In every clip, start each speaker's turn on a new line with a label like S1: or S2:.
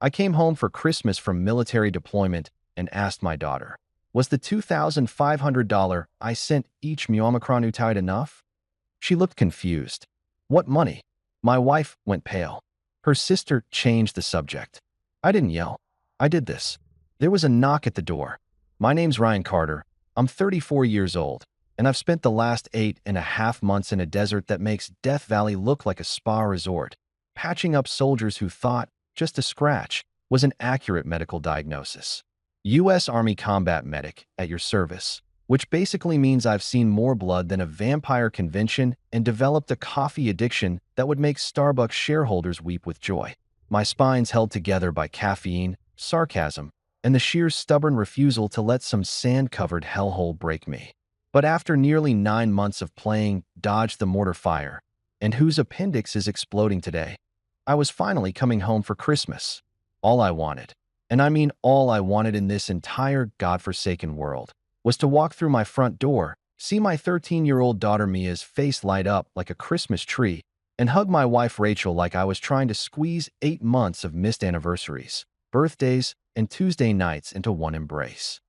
S1: I came home for Christmas from military deployment and asked my daughter, was the $2,500 I sent each Muamakranutai enough? She looked confused. What money? My wife went pale. Her sister changed the subject. I didn't yell. I did this. There was a knock at the door. My name's Ryan Carter. I'm 34 years old, and I've spent the last 8.5 months in a desert that makes Death Valley look like a spa resort, patching up soldiers who thought just a scratch was an accurate medical diagnosis. U.S. Army combat medic at your service, which basically means I've seen more blood than a vampire convention and developed a coffee addiction that would make Starbucks shareholders weep with joy. My spine's held together by caffeine, sarcasm, and the sheer stubborn refusal to let some sand-covered hellhole break me. But after nearly 9 months of playing Dodge the Mortar Fire, and whose appendix is exploding today, I was finally coming home for Christmas. All I wanted, and I mean all I wanted in this entire godforsaken world, was to walk through my front door, see my 13-year-old daughter Mia's face light up like a Christmas tree, and hug my wife Rachel like I was trying to squeeze 8 months of missed anniversaries, birthdays, and Tuesday nights into one embrace.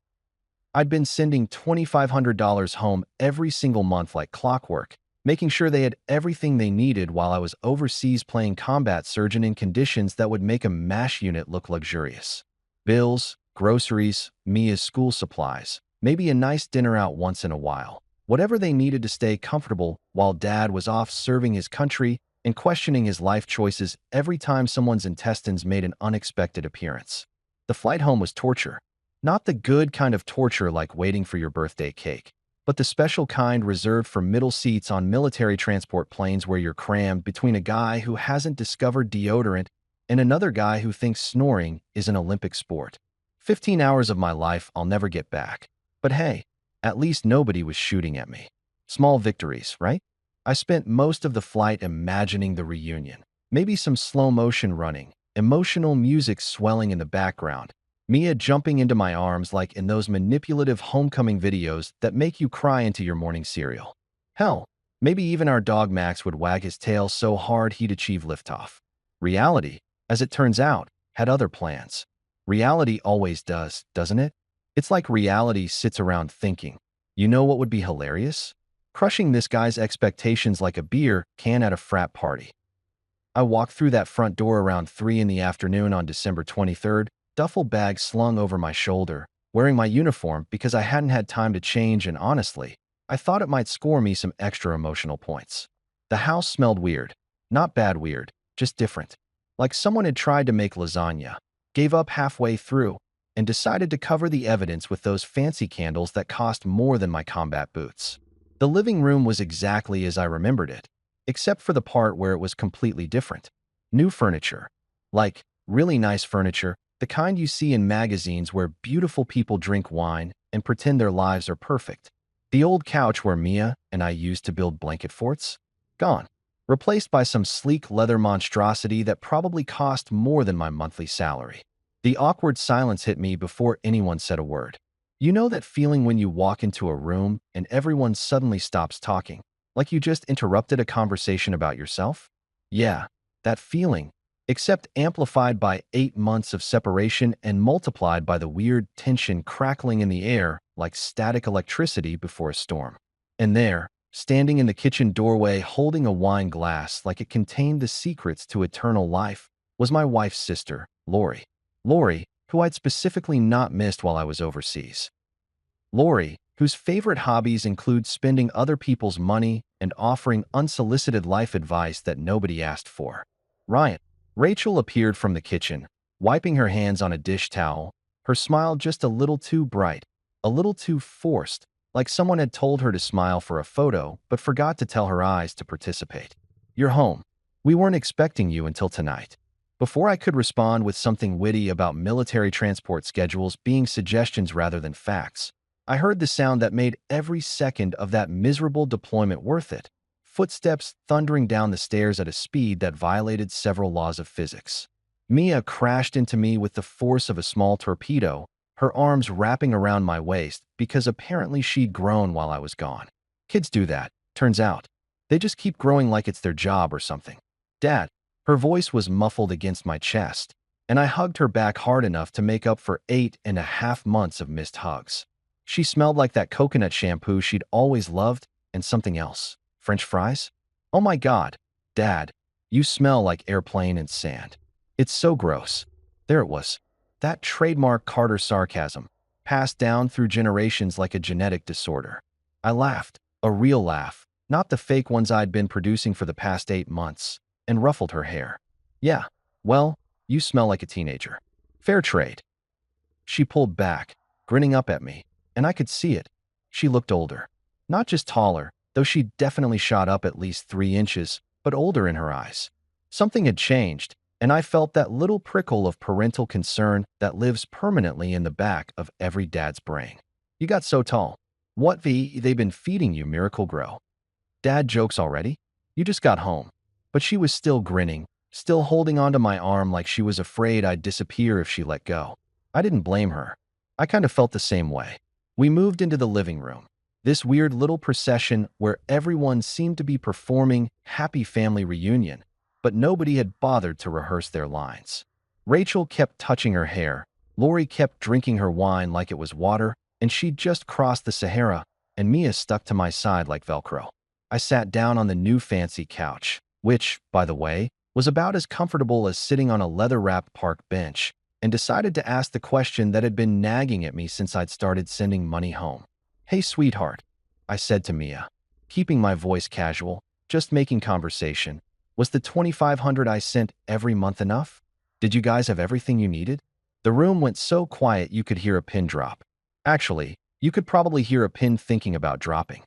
S1: I'd been sending $2,500 home every single month like clockwork, making sure they had everything they needed while I was overseas playing combat surgeon in conditions that would make a MASH unit look luxurious. Bills, groceries, Mia's school supplies, maybe a nice dinner out once in a while. Whatever they needed to stay comfortable while Dad was off serving his country and questioning his life choices every time someone's intestines made an unexpected appearance. The flight home was torture. Not the good kind of torture like waiting for your birthday cake, but the special kind reserved for middle seats on military transport planes where you're crammed between a guy who hasn't discovered deodorant and another guy who thinks snoring is an Olympic sport. 15 hours of my life I'll never get back. But hey, at least nobody was shooting at me. Small victories, right? I spent most of the flight imagining the reunion. Maybe some slow motion running, emotional music swelling in the background, Mia jumping into my arms like in those manipulative homecoming videos that make you cry into your morning cereal. Hell, maybe even our dog Max would wag his tail so hard he'd achieve liftoff. Reality, as it turns out, had other plans. Reality always does, doesn't it? It's like reality sits around thinking, you know what would be hilarious? Crushing this guy's expectations like a beer can at a frat party. I walked through that front door around 3 in the afternoon on December 23rd, duffel bag slung over my shoulder, wearing my uniform because I hadn't had time to change, and honestly, I thought it might score me some extra emotional points. The house smelled weird. Not bad weird, just different. Like someone had tried to make lasagna, gave up halfway through, and decided to cover the evidence with those fancy candles that cost more than my combat boots. The living room was exactly as I remembered it, except for the part where it was completely different. New furniture. Like, really nice furniture, the kind you see in magazines where beautiful people drink wine and pretend their lives are perfect. The old couch where Mia and I used to build blanket forts? Gone. Replaced by some sleek leather monstrosity that probably cost more than my monthly salary. The awkward silence hit me before anyone said a word. You know that feeling when you walk into a room and everyone suddenly stops talking, like you just interrupted a conversation about yourself? Yeah, that feeling. Except amplified by 8 months of separation and multiplied by the weird tension crackling in the air like static electricity before a storm. And there, standing in the kitchen doorway holding a wine glass like it contained the secrets to eternal life, was my wife's sister, Lori. Lori, who I'd specifically not missed while I was overseas. Lori, whose favorite hobbies include spending other people's money and offering unsolicited life advice that nobody asked for. Ryan. Rachel appeared from the kitchen, wiping her hands on a dish towel, her smile just a little too bright, a little too forced, like someone had told her to smile for a photo but forgot to tell her eyes to participate. You're home. We weren't expecting you until tonight. Before I could respond with something witty about military transport schedules being suggestions rather than facts, I heard the sound that made every second of that miserable deployment worth it. Footsteps thundering down the stairs at a speed that violated several laws of physics. Mia crashed into me with the force of a small torpedo, her arms wrapping around my waist because apparently she'd grown while I was gone. Kids do that, turns out. They just keep growing like it's their job or something. Dad, her voice was muffled against my chest, and I hugged her back hard enough to make up for 8.5 months of missed hugs. She smelled like that coconut shampoo she'd always loved, and something else. French fries? Oh my God, Dad, you smell like airplane and sand. It's so gross. There it was. That trademark Carter sarcasm, passed down through generations like a genetic disorder. I laughed, a real laugh, not the fake ones I'd been producing for the past 8 months, and ruffled her hair. Yeah, well, you smell like a teenager. Fair trade. She pulled back, grinning up at me, and I could see it. She looked older. Not just taller, though she definitely shot up at least 3 inches, but older in her eyes. Something had changed, and I felt that little prickle of parental concern that lives permanently in the back of every dad's brain. You got so tall. What they been feeding you, Miracle Grow? Dad jokes already? You just got home. But she was still grinning, still holding onto my arm like she was afraid I'd disappear if she let go. I didn't blame her. I kind of felt the same way. We moved into the living room. This weird little procession where everyone seemed to be performing Happy Family Reunion, but nobody had bothered to rehearse their lines. Rachel kept touching her hair, Lori kept drinking her wine like it was water, and she'd just crossed the Sahara, and Mia stuck to my side like Velcro. I sat down on the new fancy couch, which, by the way, was about as comfortable as sitting on a leather-wrapped park bench, and decided to ask the question that had been nagging at me since I'd started sending money home. Hey, sweetheart, I said to Mia, keeping my voice casual, just making conversation. Was the $2,500 I sent every month enough? Did you guys have everything you needed? The room went so quiet you could hear a pin drop. Actually, you could probably hear a pin thinking about dropping.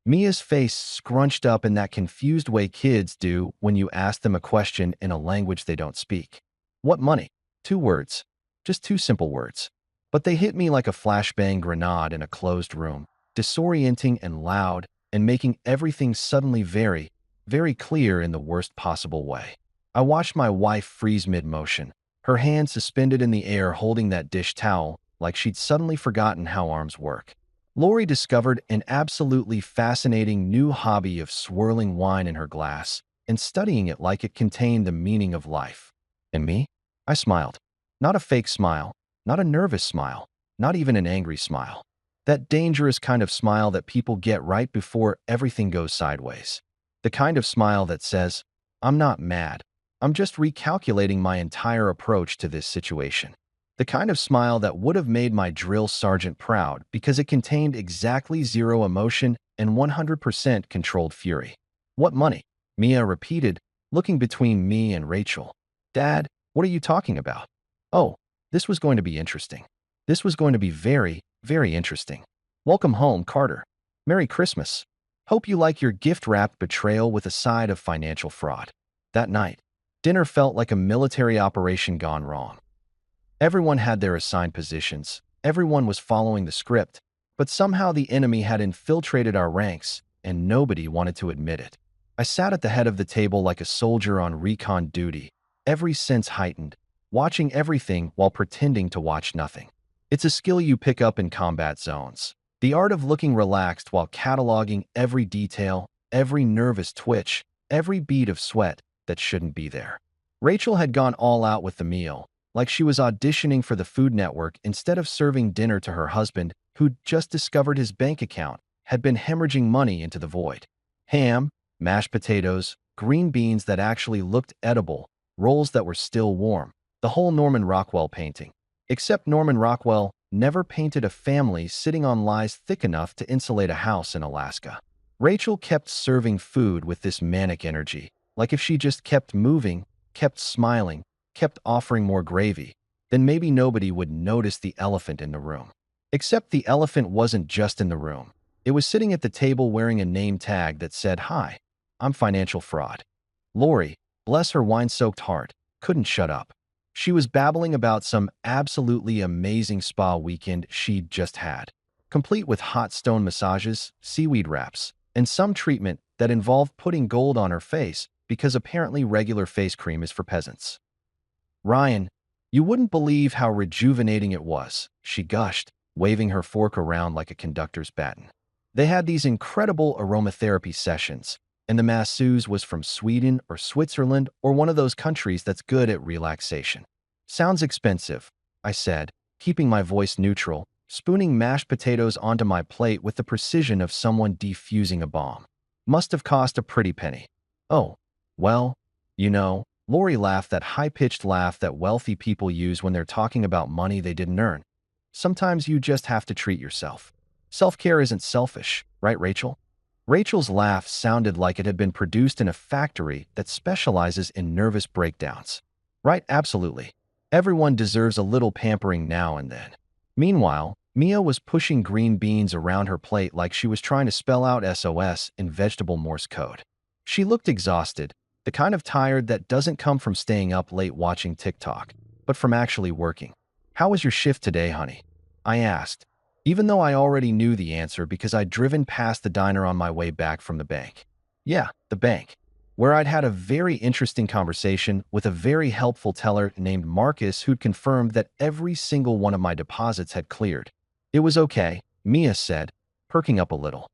S1: Mia's face scrunched up in that confused way kids do when you ask them a question in a language they don't speak. What money? 2 words. Just 2 simple words. But they hit me like a flashbang grenade in a closed room, disorienting and loud, and making everything suddenly very, very clear in the worst possible way. I watched my wife freeze mid-motion, her hand suspended in the air holding that dish towel like she'd suddenly forgotten how arms work. Lori discovered an absolutely fascinating new hobby of swirling wine in her glass and studying it like it contained the meaning of life. And me? I smiled. Not a fake smile, not a nervous smile, not even an angry smile. That dangerous kind of smile that people get right before everything goes sideways. The kind of smile that says, I'm not mad. I'm just recalculating my entire approach to this situation. The kind of smile that would have made my drill sergeant proud because it contained exactly 0 emotion and 100% controlled fury. What money? Mia repeated, looking between me and Rachel. Dad, what are you talking about? Oh, this was going to be interesting. This was going to be very, very interesting. Welcome home, Carter. Merry Christmas. Hope you like your gift-wrapped betrayal with a side of financial fraud. That night, dinner felt like a military operation gone wrong. Everyone had their assigned positions, everyone was following the script, but somehow the enemy had infiltrated our ranks, and nobody wanted to admit it. I sat at the head of the table like a soldier on recon duty, every sense heightened, watching everything while pretending to watch nothing. It's a skill you pick up in combat zones. The art of looking relaxed while cataloging every detail, every nervous twitch, every bead of sweat that shouldn't be there. Rachel had gone all out with the meal, like she was auditioning for the Food Network instead of serving dinner to her husband, who'd just discovered his bank account had been hemorrhaging money into the void. Ham, mashed potatoes, green beans that actually looked edible, rolls that were still warm, the whole Norman Rockwell painting. Except Norman Rockwell never painted a family sitting on lies thick enough to insulate a house in Alaska. Rachel kept serving food with this manic energy, like if she just kept moving, kept smiling, kept offering more gravy, then maybe nobody would notice the elephant in the room. Except the elephant wasn't just in the room. It was sitting at the table wearing a name tag that said, "Hi, I'm Financial Fraud." Lori, bless her wine-soaked heart, couldn't shut up. She was babbling about some absolutely amazing spa weekend she'd just had, complete with hot stone massages, seaweed wraps, and some treatment that involved putting gold on her face because apparently regular face cream is for peasants. Ryan, you wouldn't believe how rejuvenating it was, she gushed, waving her fork around like a conductor's baton. They had these incredible aromatherapy sessions, and the masseuse was from Sweden or Switzerland or one of those countries that's good at relaxation. Sounds expensive, I said, keeping my voice neutral, spooning mashed potatoes onto my plate with the precision of someone defusing a bomb. Must have cost a pretty penny. Oh, well, Lori laughed, that high-pitched laugh that wealthy people use when they're talking about money they didn't earn. Sometimes you just have to treat yourself. Self-care isn't selfish, right, Rachel? Rachel's laugh sounded like it had been produced in a factory that specializes in nervous breakdowns. Right, absolutely. Everyone deserves a little pampering now and then. Meanwhile, Mia was pushing green beans around her plate like she was trying to spell out SOS in vegetable Morse code. She looked exhausted, the kind of tired that doesn't come from staying up late watching TikTok, but from actually working. "How was your shift today, honey?" I asked, even though I already knew the answer because I'd driven past the diner on my way back from the bank. Yeah, the bank, where I'd had a very interesting conversation with a very helpful teller named Marcus who'd confirmed that every single one of my deposits had cleared. "It was okay," Mia said, perking up a little.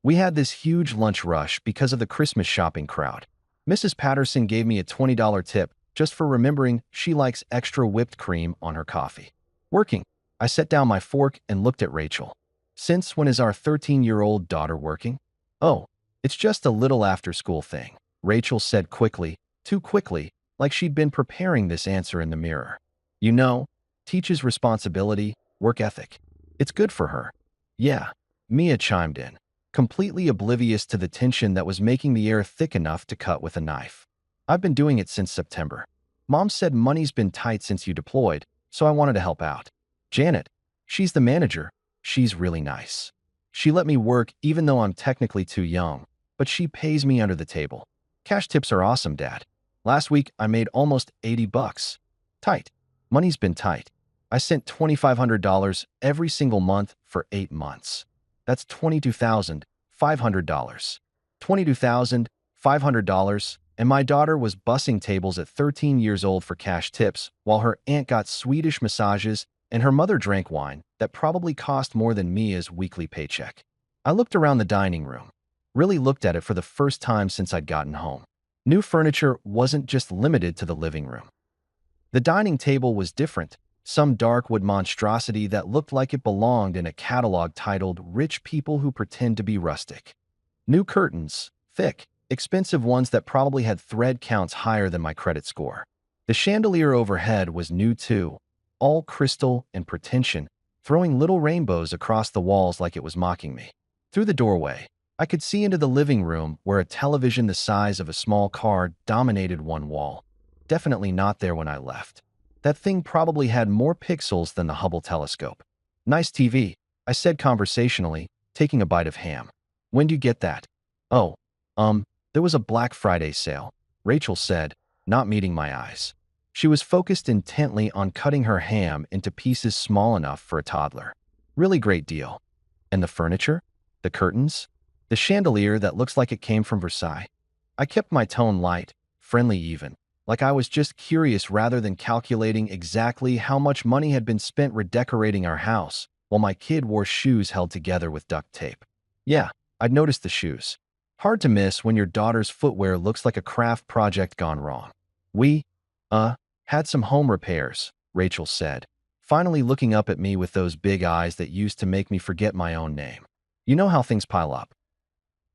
S1: "We had this huge lunch rush because of the Christmas shopping crowd. Mrs. Patterson gave me a $20 tip just for remembering she likes extra whipped cream on her coffee." Working. I set down my fork and looked at Rachel. "Since when is our 13-year-old daughter working?" "Oh, it's just a little after-school thing," Rachel said quickly, too quickly, like she'd been preparing this answer in the mirror. "You know, teaches responsibility, work ethic. It's good for her." "Yeah," Mia chimed in, completely oblivious to the tension that was making the air thick enough to cut with a knife. "I've been doing it since September. Mom said money's been tight since you deployed, so I wanted to help out. Janet, she's the manager. She's really nice. She let me work even though I'm technically too young, but she pays me under the table. Cash tips are awesome, Dad. Last week, I made almost $80. Tight. Money's been tight. I sent $2,500 every single month for 8 months. That's $22,500. $22,500, and my daughter was bussing tables at 13 years old for cash tips, while her aunt got Swedish massages and her mother drank wine that probably cost more than Mia's weekly paycheck." I looked around the dining room, really looked at it for the first time since I'd gotten home. New furniture wasn't just limited to the living room. The dining table was different, some dark wood monstrosity that looked like it belonged in a catalog titled "Rich People Who Pretend to be Rustic." New curtains, thick, expensive ones that probably had thread counts higher than my credit score. The chandelier overhead was new too, all crystal and pretension, throwing little rainbows across the walls like it was mocking me. Through the doorway, I could see into the living room where a television the size of a small car dominated one wall. Definitely not there when I left. That thing probably had more pixels than the Hubble telescope. "Nice TV," I said conversationally, taking a bite of ham. "When'd you get that?" "Oh, there was a Black Friday sale," Rachel said, not meeting my eyes. She was focused intently on cutting her ham into pieces small enough for a toddler. "Really great deal." "And the furniture? The curtains? The chandelier that looks like it came from Versailles?" I kept my tone light, friendly even, like I was just curious rather than calculating exactly how much money had been spent redecorating our house, while my kid wore shoes held together with duct tape. "Yeah, I'd noticed the shoes. Hard to miss when your daughter's footwear looks like a craft project gone wrong. We, had some home repairs," Rachel said, finally looking up at me with those big eyes that used to make me forget my own name. "You know how things pile up."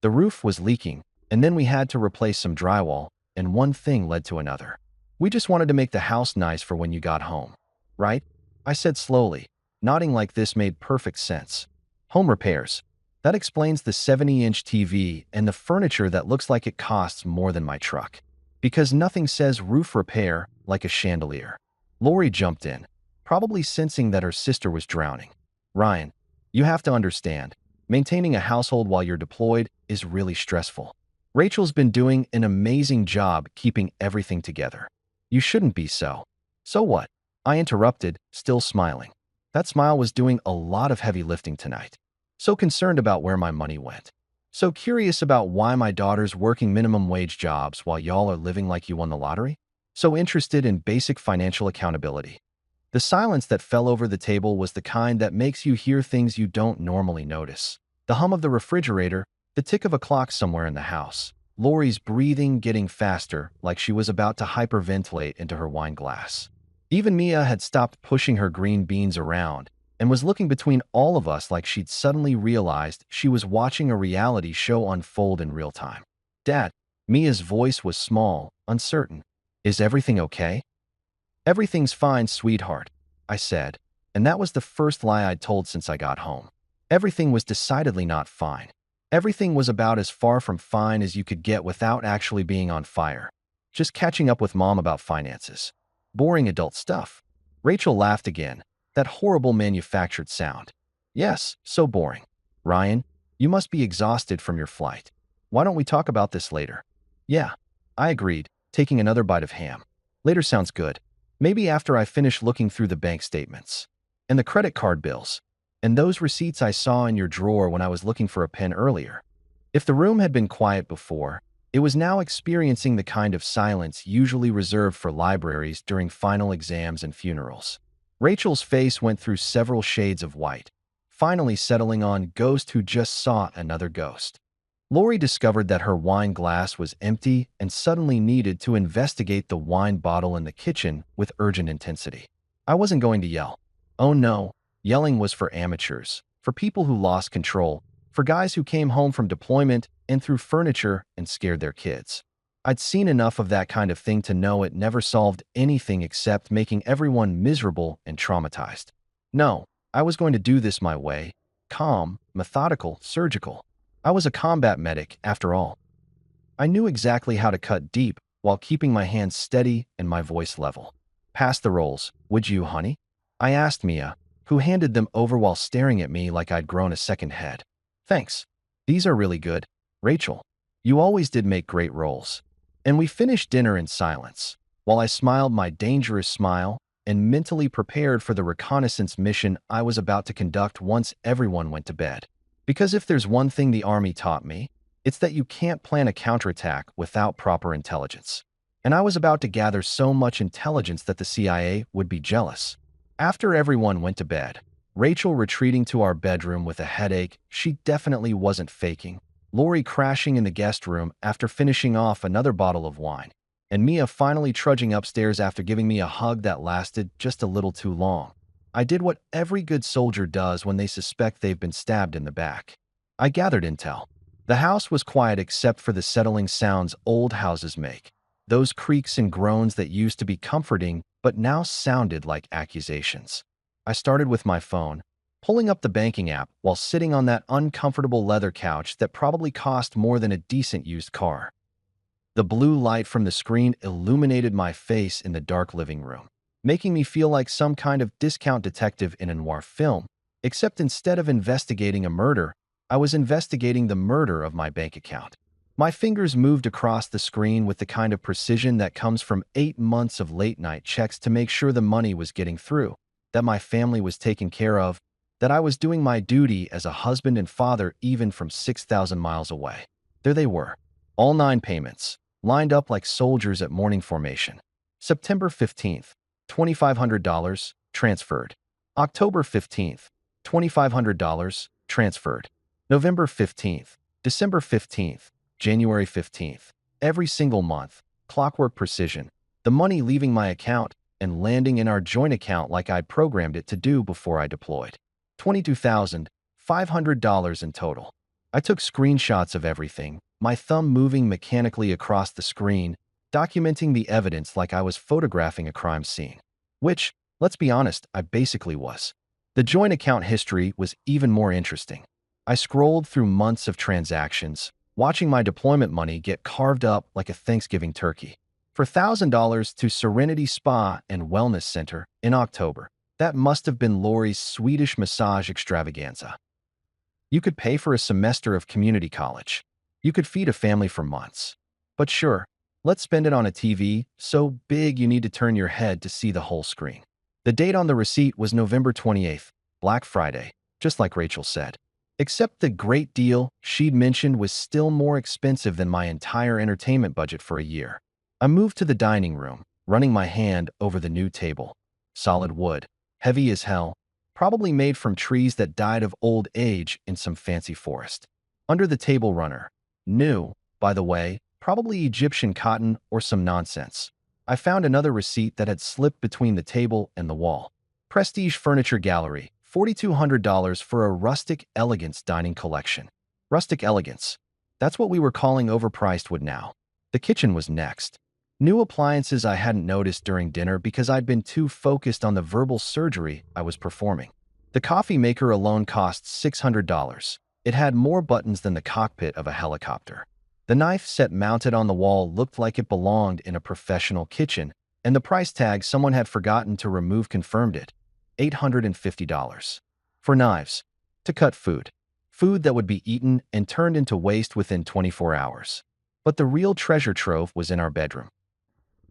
S1: The roof was leaking, and then we had to replace some drywall, and one thing led to another. "We just wanted to make the house nice for when you got home. Right?" I said slowly, nodding like this made perfect sense. "Home repairs. That explains the 70-inch TV and the furniture that looks like it costs more than my truck. Because nothing says roof repair like a chandelier." Lori jumped in, probably sensing that her sister was drowning. "Ryan, you have to understand, maintaining a household while you're deployed is really stressful. Rachel's been doing an amazing job keeping everything together. You shouldn't be so." "So what?" I interrupted, still smiling. That smile was doing a lot of heavy lifting tonight. So concerned about where my money went. So curious about why my daughter's working minimum wage jobs while y'all are living like you won the lottery. So interested in basic financial accountability. The silence that fell over the table was the kind that makes you hear things you don't normally notice. The hum of the refrigerator, the tick of a clock somewhere in the house, Lori's breathing getting faster like she was about to hyperventilate into her wine glass. Even Mia had stopped pushing her green beans around and was looking between all of us like she'd suddenly realized she was watching a reality show unfold in real time. Dad, Mia's voice was small, uncertain. Is everything okay? Everything's fine, sweetheart, I said, and that was the first lie I'd told since I got home. Everything was decidedly not fine. Everything was about as far from fine as you could get without actually being on fire. Just catching up with Mom about finances. Boring adult stuff. Rachel laughed again, that horrible manufactured sound. Yes, so boring. Ryan, you must be exhausted from your flight. Why don't we talk about this later? Yeah, I agreed, taking another bite of ham. Later sounds good. Maybe after I finish looking through the bank statements. And the credit card bills. And those receipts I saw in your drawer when I was looking for a pen earlier. If the room had been quiet before, it was now experiencing the kind of silence usually reserved for libraries during final exams and funerals. Rachel's face went through several shades of white, finally settling on ghost who just saw another ghost. Lori discovered that her wine glass was empty and suddenly needed to investigate the wine bottle in the kitchen with urgent intensity. I wasn't going to yell. Oh no, yelling was for amateurs, for people who lost control, for guys who came home from deployment and threw furniture and scared their kids. I'd seen enough of that kind of thing to know it never solved anything except making everyone miserable and traumatized. No, I was going to do this my way, calm, methodical, surgical. I was a combat medic, after all. I knew exactly how to cut deep while keeping my hands steady and my voice level. Pass the rolls, would you, honey? I asked Mia, who handed them over while staring at me like I'd grown a second head. Thanks. These are really good. Rachel, you always did make great rolls. And we finished dinner in silence, while I smiled my dangerous smile and mentally prepared for the reconnaissance mission I was about to conduct once everyone went to bed. Because if there's one thing the Army taught me, it's that you can't plan a counterattack without proper intelligence. And I was about to gather so much intelligence that the CIA would be jealous. After everyone went to bed, Rachel retreating to our bedroom with a headache she definitely wasn't faking, Lori crashing in the guest room after finishing off another bottle of wine, and Mia finally trudging upstairs after giving me a hug that lasted just a little too long. I did what every good soldier does when they suspect they've been stabbed in the back. I gathered intel. The house was quiet except for the settling sounds old houses make. Those creaks and groans that used to be comforting but now sounded like accusations. I started with my phone, pulling up the banking app while sitting on that uncomfortable leather couch that probably cost more than a decent used car. The blue light from the screen illuminated my face in the dark living room, making me feel like some kind of discount detective in a noir film, except instead of investigating a murder, I was investigating the murder of my bank account. My fingers moved across the screen with the kind of precision that comes from 8 months of late-night checks to make sure the money was getting through, that my family was taken care of, that I was doing my duty as a husband and father even from 6,000 miles away. There they were, all 9 payments, lined up like soldiers at morning formation. September 15th. $2,500, transferred. October 15th, $2,500, transferred. November 15th, December 15th, January 15th. Every single month, clockwork precision, the money leaving my account and landing in our joint account like I'd programmed it to do before I deployed. $22,500 in total. I took screenshots of everything, my thumb moving mechanically across the screen, documenting the evidence like I was photographing a crime scene. Which, let's be honest, I basically was. The joint account history was even more interesting. I scrolled through months of transactions, watching my deployment money get carved up like a Thanksgiving turkey. For $1,000 to Serenity Spa and Wellness Center in October. That must have been Lori's Swedish massage extravaganza. You could pay for a semester of community college. You could feed a family for months. But sure, let's spend it on a TV so big you need to turn your head to see the whole screen. The date on the receipt was November 28th, Black Friday, just like Rachel said. Except the great deal she'd mentioned was still more expensive than my entire entertainment budget for a year. I moved to the dining room, running my hand over the new table. Solid wood, heavy as hell, probably made from trees that died of old age in some fancy forest. Under the table runner, new, by the way, probably Egyptian cotton or some nonsense. I found another receipt that had slipped between the table and the wall. Prestige Furniture Gallery, $4,200 for a rustic elegance dining collection. Rustic elegance. That's what we were calling overpriced wood now. The kitchen was next. New appliances I hadn't noticed during dinner because I'd been too focused on the verbal surgery I was performing. The coffee maker alone cost $600. It had more buttons than the cockpit of a helicopter. The knife set mounted on the wall looked like it belonged in a professional kitchen, and the price tag someone had forgotten to remove confirmed it. $850. For knives. To cut food. Food that would be eaten and turned into waste within 24 hours. But the real treasure trove was in our bedroom.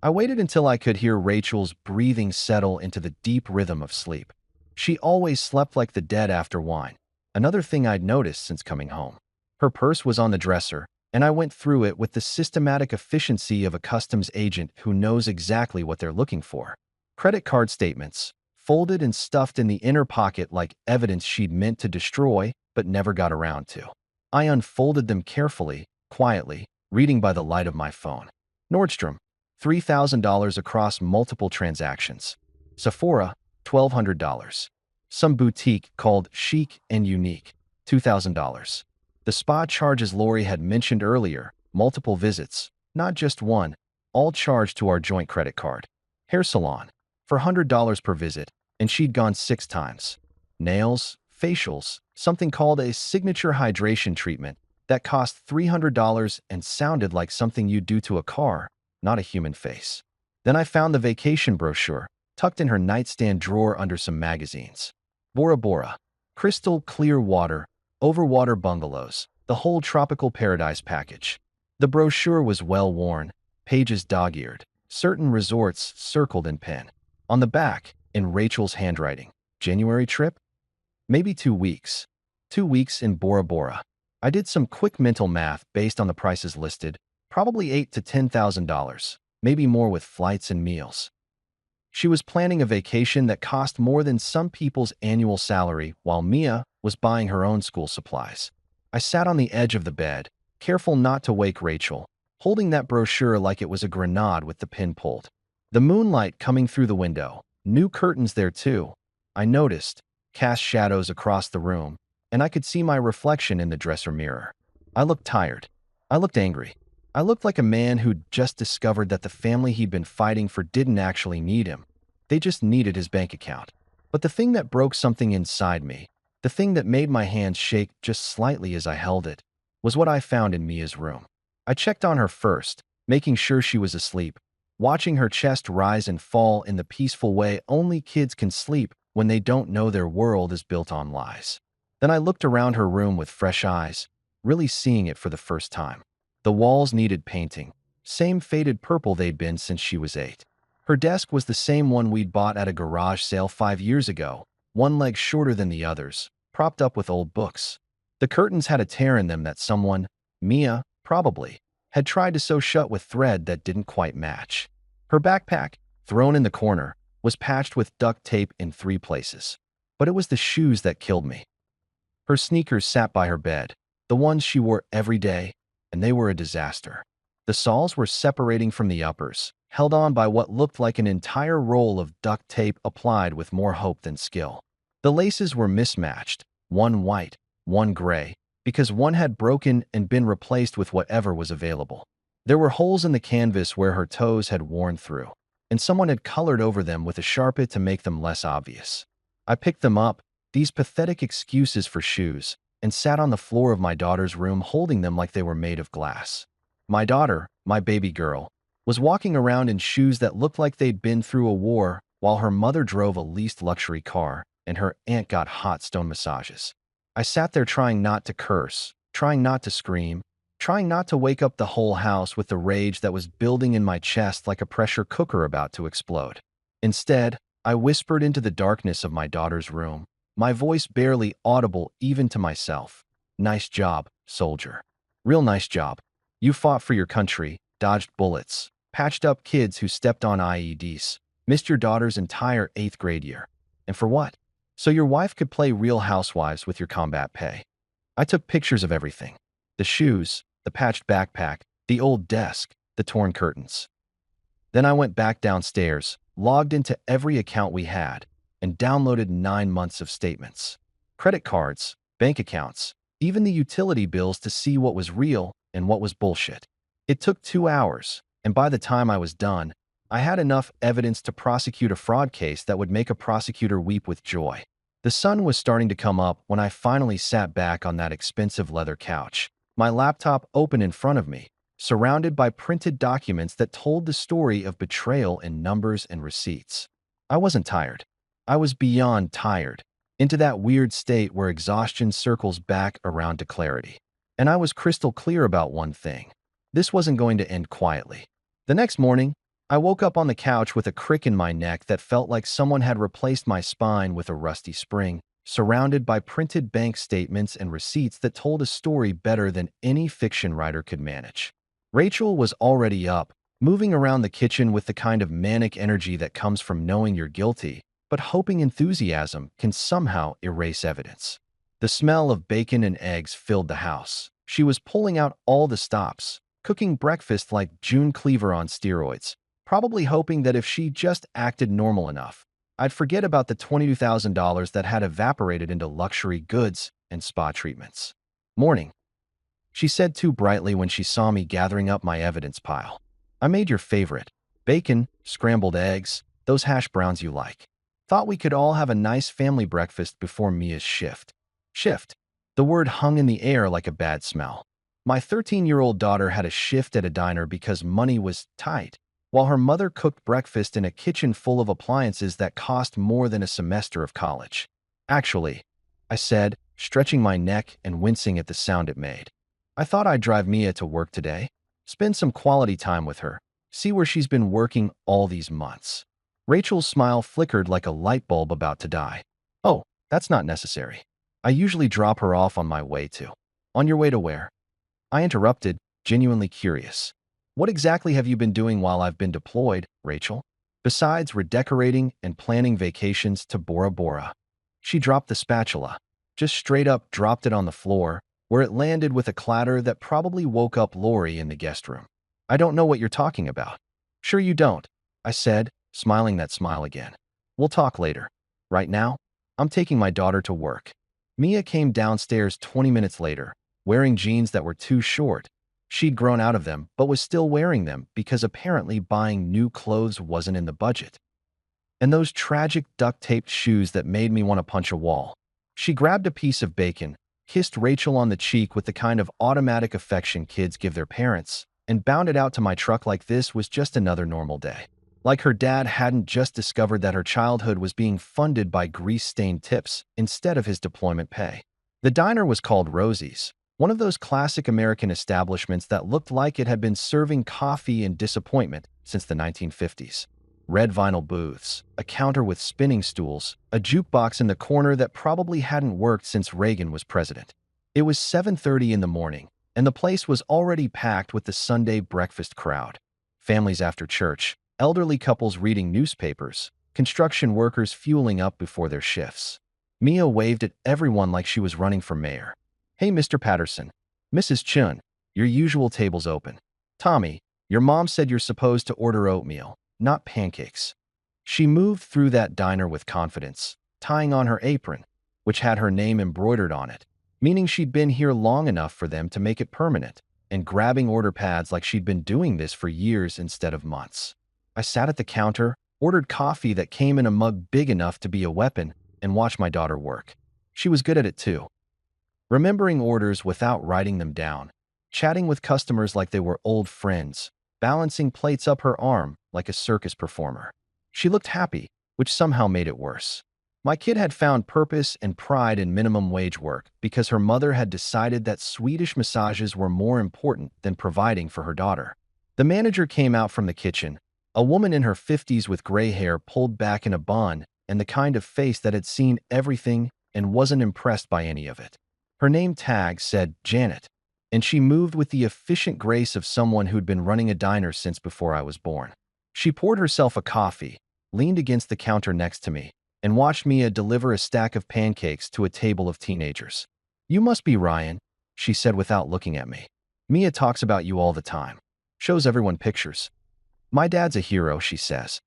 S1: I waited until I could hear Rachel's breathing settle into the deep rhythm of sleep. She always slept like the dead after wine, another thing I'd noticed since coming home. Her purse was on the dresser, and I went through it with the systematic efficiency of a customs agent who knows exactly what they're looking for. Credit card statements, folded and stuffed in the inner pocket like evidence she'd meant to destroy but never got around to. I unfolded them carefully, quietly, reading by the light of my phone. Nordstrom, $3,000 across multiple transactions. Sephora, $1,200. Some boutique called Chic and Unique, $2,000. The spa charges Lori had mentioned earlier, multiple visits, not just one, all charged to our joint credit card. Hair salon, for $100 per visit, and she'd gone 6 times. Nails, facials, something called a signature hydration treatment that cost $300 and sounded like something you'd do to a car, not a human face. Then I found the vacation brochure, tucked in her nightstand drawer under some magazines. Bora Bora, crystal clear water, overwater bungalows, the whole tropical paradise package. The brochure was well worn, pages dog-eared, certain resorts circled in pen. On the back, in Rachel's handwriting, January trip? Maybe 2 weeks. 2 weeks in Bora Bora. I did some quick mental math based on the prices listed, probably $8,000 to $10,000, maybe more with flights and meals. She was planning a vacation that cost more than some people's annual salary while Mia was buying her own school supplies. I sat on the edge of the bed, careful not to wake Rachel, holding that brochure like it was a grenade with the pin pulled. The moonlight coming through the window, new curtains there too, I noticed, cast shadows across the room, and I could see my reflection in the dresser mirror. I looked tired. I looked angry. I looked like a man who'd just discovered that the family he'd been fighting for didn't actually need him. They just needed his bank account. But the thing that broke something inside me, the thing that made my hands shake just slightly as I held it, was what I found in Mia's room. I checked on her first, making sure she was asleep, watching her chest rise and fall in the peaceful way only kids can sleep when they don't know their world is built on lies. Then I looked around her room with fresh eyes, really seeing it for the first time. The walls needed painting, same faded purple they'd been since she was 8. Her desk was the same one we'd bought at a garage sale 5 years ago, one leg shorter than the others, propped up with old books. The curtains had a tear in them that someone, Mia, probably, had tried to sew shut with thread that didn't quite match. Her backpack, thrown in the corner, was patched with duct tape in 3 places. But it was the shoes that killed me. Her sneakers sat by her bed, the ones she wore every day, and they were a disaster. The soles were separating from the uppers, held on by what looked like an entire roll of duct tape applied with more hope than skill. The laces were mismatched, one white, one gray, because one had broken and been replaced with whatever was available. There were holes in the canvas where her toes had worn through, and someone had colored over them with a Sharpie to make them less obvious. I picked them up, these pathetic excuses for shoes, and sat on the floor of my daughter's room holding them like they were made of glass. My daughter, my baby girl, was walking around in shoes that looked like they'd been through a war while her mother drove a leased luxury car and her aunt got hot stone massages. I sat there trying not to curse, trying not to scream, trying not to wake up the whole house with the rage that was building in my chest like a pressure cooker about to explode. Instead, I whispered into the darkness of my daughter's room, my voice barely audible even to myself. "Nice job, soldier. Real nice job. You fought for your country, dodged bullets, patched up kids who stepped on IEDs, missed your daughter's entire 8th grade year. And for what? So your wife could play Real Housewives with your combat pay." I took pictures of everything. The shoes, the patched backpack, the old desk, the torn curtains. Then I went back downstairs, logged into every account we had, and downloaded 9 months of statements. Credit cards, bank accounts, even the utility bills to see what was real and what was bullshit. It took 2 hours, and by the time I was done, I had enough evidence to prosecute a fraud case that would make a prosecutor weep with joy. The sun was starting to come up when I finally sat back on that expensive leather couch, my laptop open in front of me, surrounded by printed documents that told the story of betrayal in numbers and receipts. I wasn't tired. I was beyond tired, into that weird state where exhaustion circles back around to clarity. And I was crystal clear about one thing. This wasn't going to end quietly. The next morning, I woke up on the couch with a crick in my neck that felt like someone had replaced my spine with a rusty spring, surrounded by printed bank statements and receipts that told a story better than any fiction writer could manage. Rachel was already up, moving around the kitchen with the kind of manic energy that comes from knowing you're guilty, but hoping enthusiasm can somehow erase evidence. The smell of bacon and eggs filled the house. She was pulling out all the stops, cooking breakfast like June Cleaver on steroids, probably hoping that if she just acted normal enough, I'd forget about the $22,000 that had evaporated into luxury goods and spa treatments. Morning, she said too brightly when she saw me gathering up my evidence pile. I made your favorite. Bacon, scrambled eggs, those hash browns you like. Thought we could all have a nice family breakfast before Mia's shift. Shift. The word hung in the air like a bad smell. My 13-year-old daughter had a shift at a diner because money was tight, while her mother cooked breakfast in a kitchen full of appliances that cost more than a semester of college. Actually, I said, stretching my neck and wincing at the sound it made. I thought I'd drive Mia to work today, spend some quality time with her, see where she's been working all these months. Rachel's smile flickered like a light bulb about to die. Oh, that's not necessary. I usually drop her off on my way to. On your way to where? I interrupted, genuinely curious. What exactly have you been doing while I've been deployed, Rachel? Besides redecorating and planning vacations to Bora Bora. She dropped the spatula, just straight up dropped it on the floor, where it landed with a clatter that probably woke up Lori in the guest room. I don't know what you're talking about. Sure you don't, I said, smiling that smile again. We'll talk later. Right now, I'm taking my daughter to work. Mia came downstairs 20 minutes later, wearing jeans that were too short. She'd grown out of them, but was still wearing them because apparently buying new clothes wasn't in the budget. And those tragic duct-taped shoes that made me want to punch a wall. She grabbed a piece of bacon, kissed Rachel on the cheek with the kind of automatic affection kids give their parents, and bounded out to my truck like this was just another normal day. Like her dad hadn't just discovered that her childhood was being funded by grease-stained tips instead of his deployment pay. The diner was called Rosie's, one of those classic American establishments that looked like it had been serving coffee and disappointment since the 1950s. Red vinyl booths, a counter with spinning stools, a jukebox in the corner that probably hadn't worked since Reagan was president. It was 7:30 in the morning, and the place was already packed with the Sunday breakfast crowd. Families after church, elderly couples reading newspapers, construction workers fueling up before their shifts. Mia waved at everyone like she was running for mayor. Hey, Mr. Patterson. Mrs. Chun, your usual table's open. Tommy, your mom said you're supposed to order oatmeal, not pancakes. She moved through that diner with confidence, tying on her apron, which had her name embroidered on it, meaning she'd been here long enough for them to make it permanent, and grabbing order pads like she'd been doing this for years instead of months. I sat at the counter, ordered coffee that came in a mug big enough to be a weapon, and watched my daughter work. She was good at it too. Remembering orders without writing them down, chatting with customers like they were old friends, balancing plates up her arm like a circus performer. She looked happy, which somehow made it worse. My kid had found purpose and pride in minimum wage work because her mother had decided that Swedish massages were more important than providing for her daughter. The manager came out from the kitchen, a woman in her 50s with gray hair pulled back in a bun and the kind of face that had seen everything and wasn't impressed by any of it. Her name tag said Janet, and she moved with the efficient grace of someone who'd been running a diner since before I was born. She poured herself a coffee, leaned against the counter next to me, and watched Mia deliver a stack of pancakes to a table of teenagers. You must be Ryan, she said without looking at me. Mia talks about you all the time. Shows everyone pictures. My dad's a hero, she says.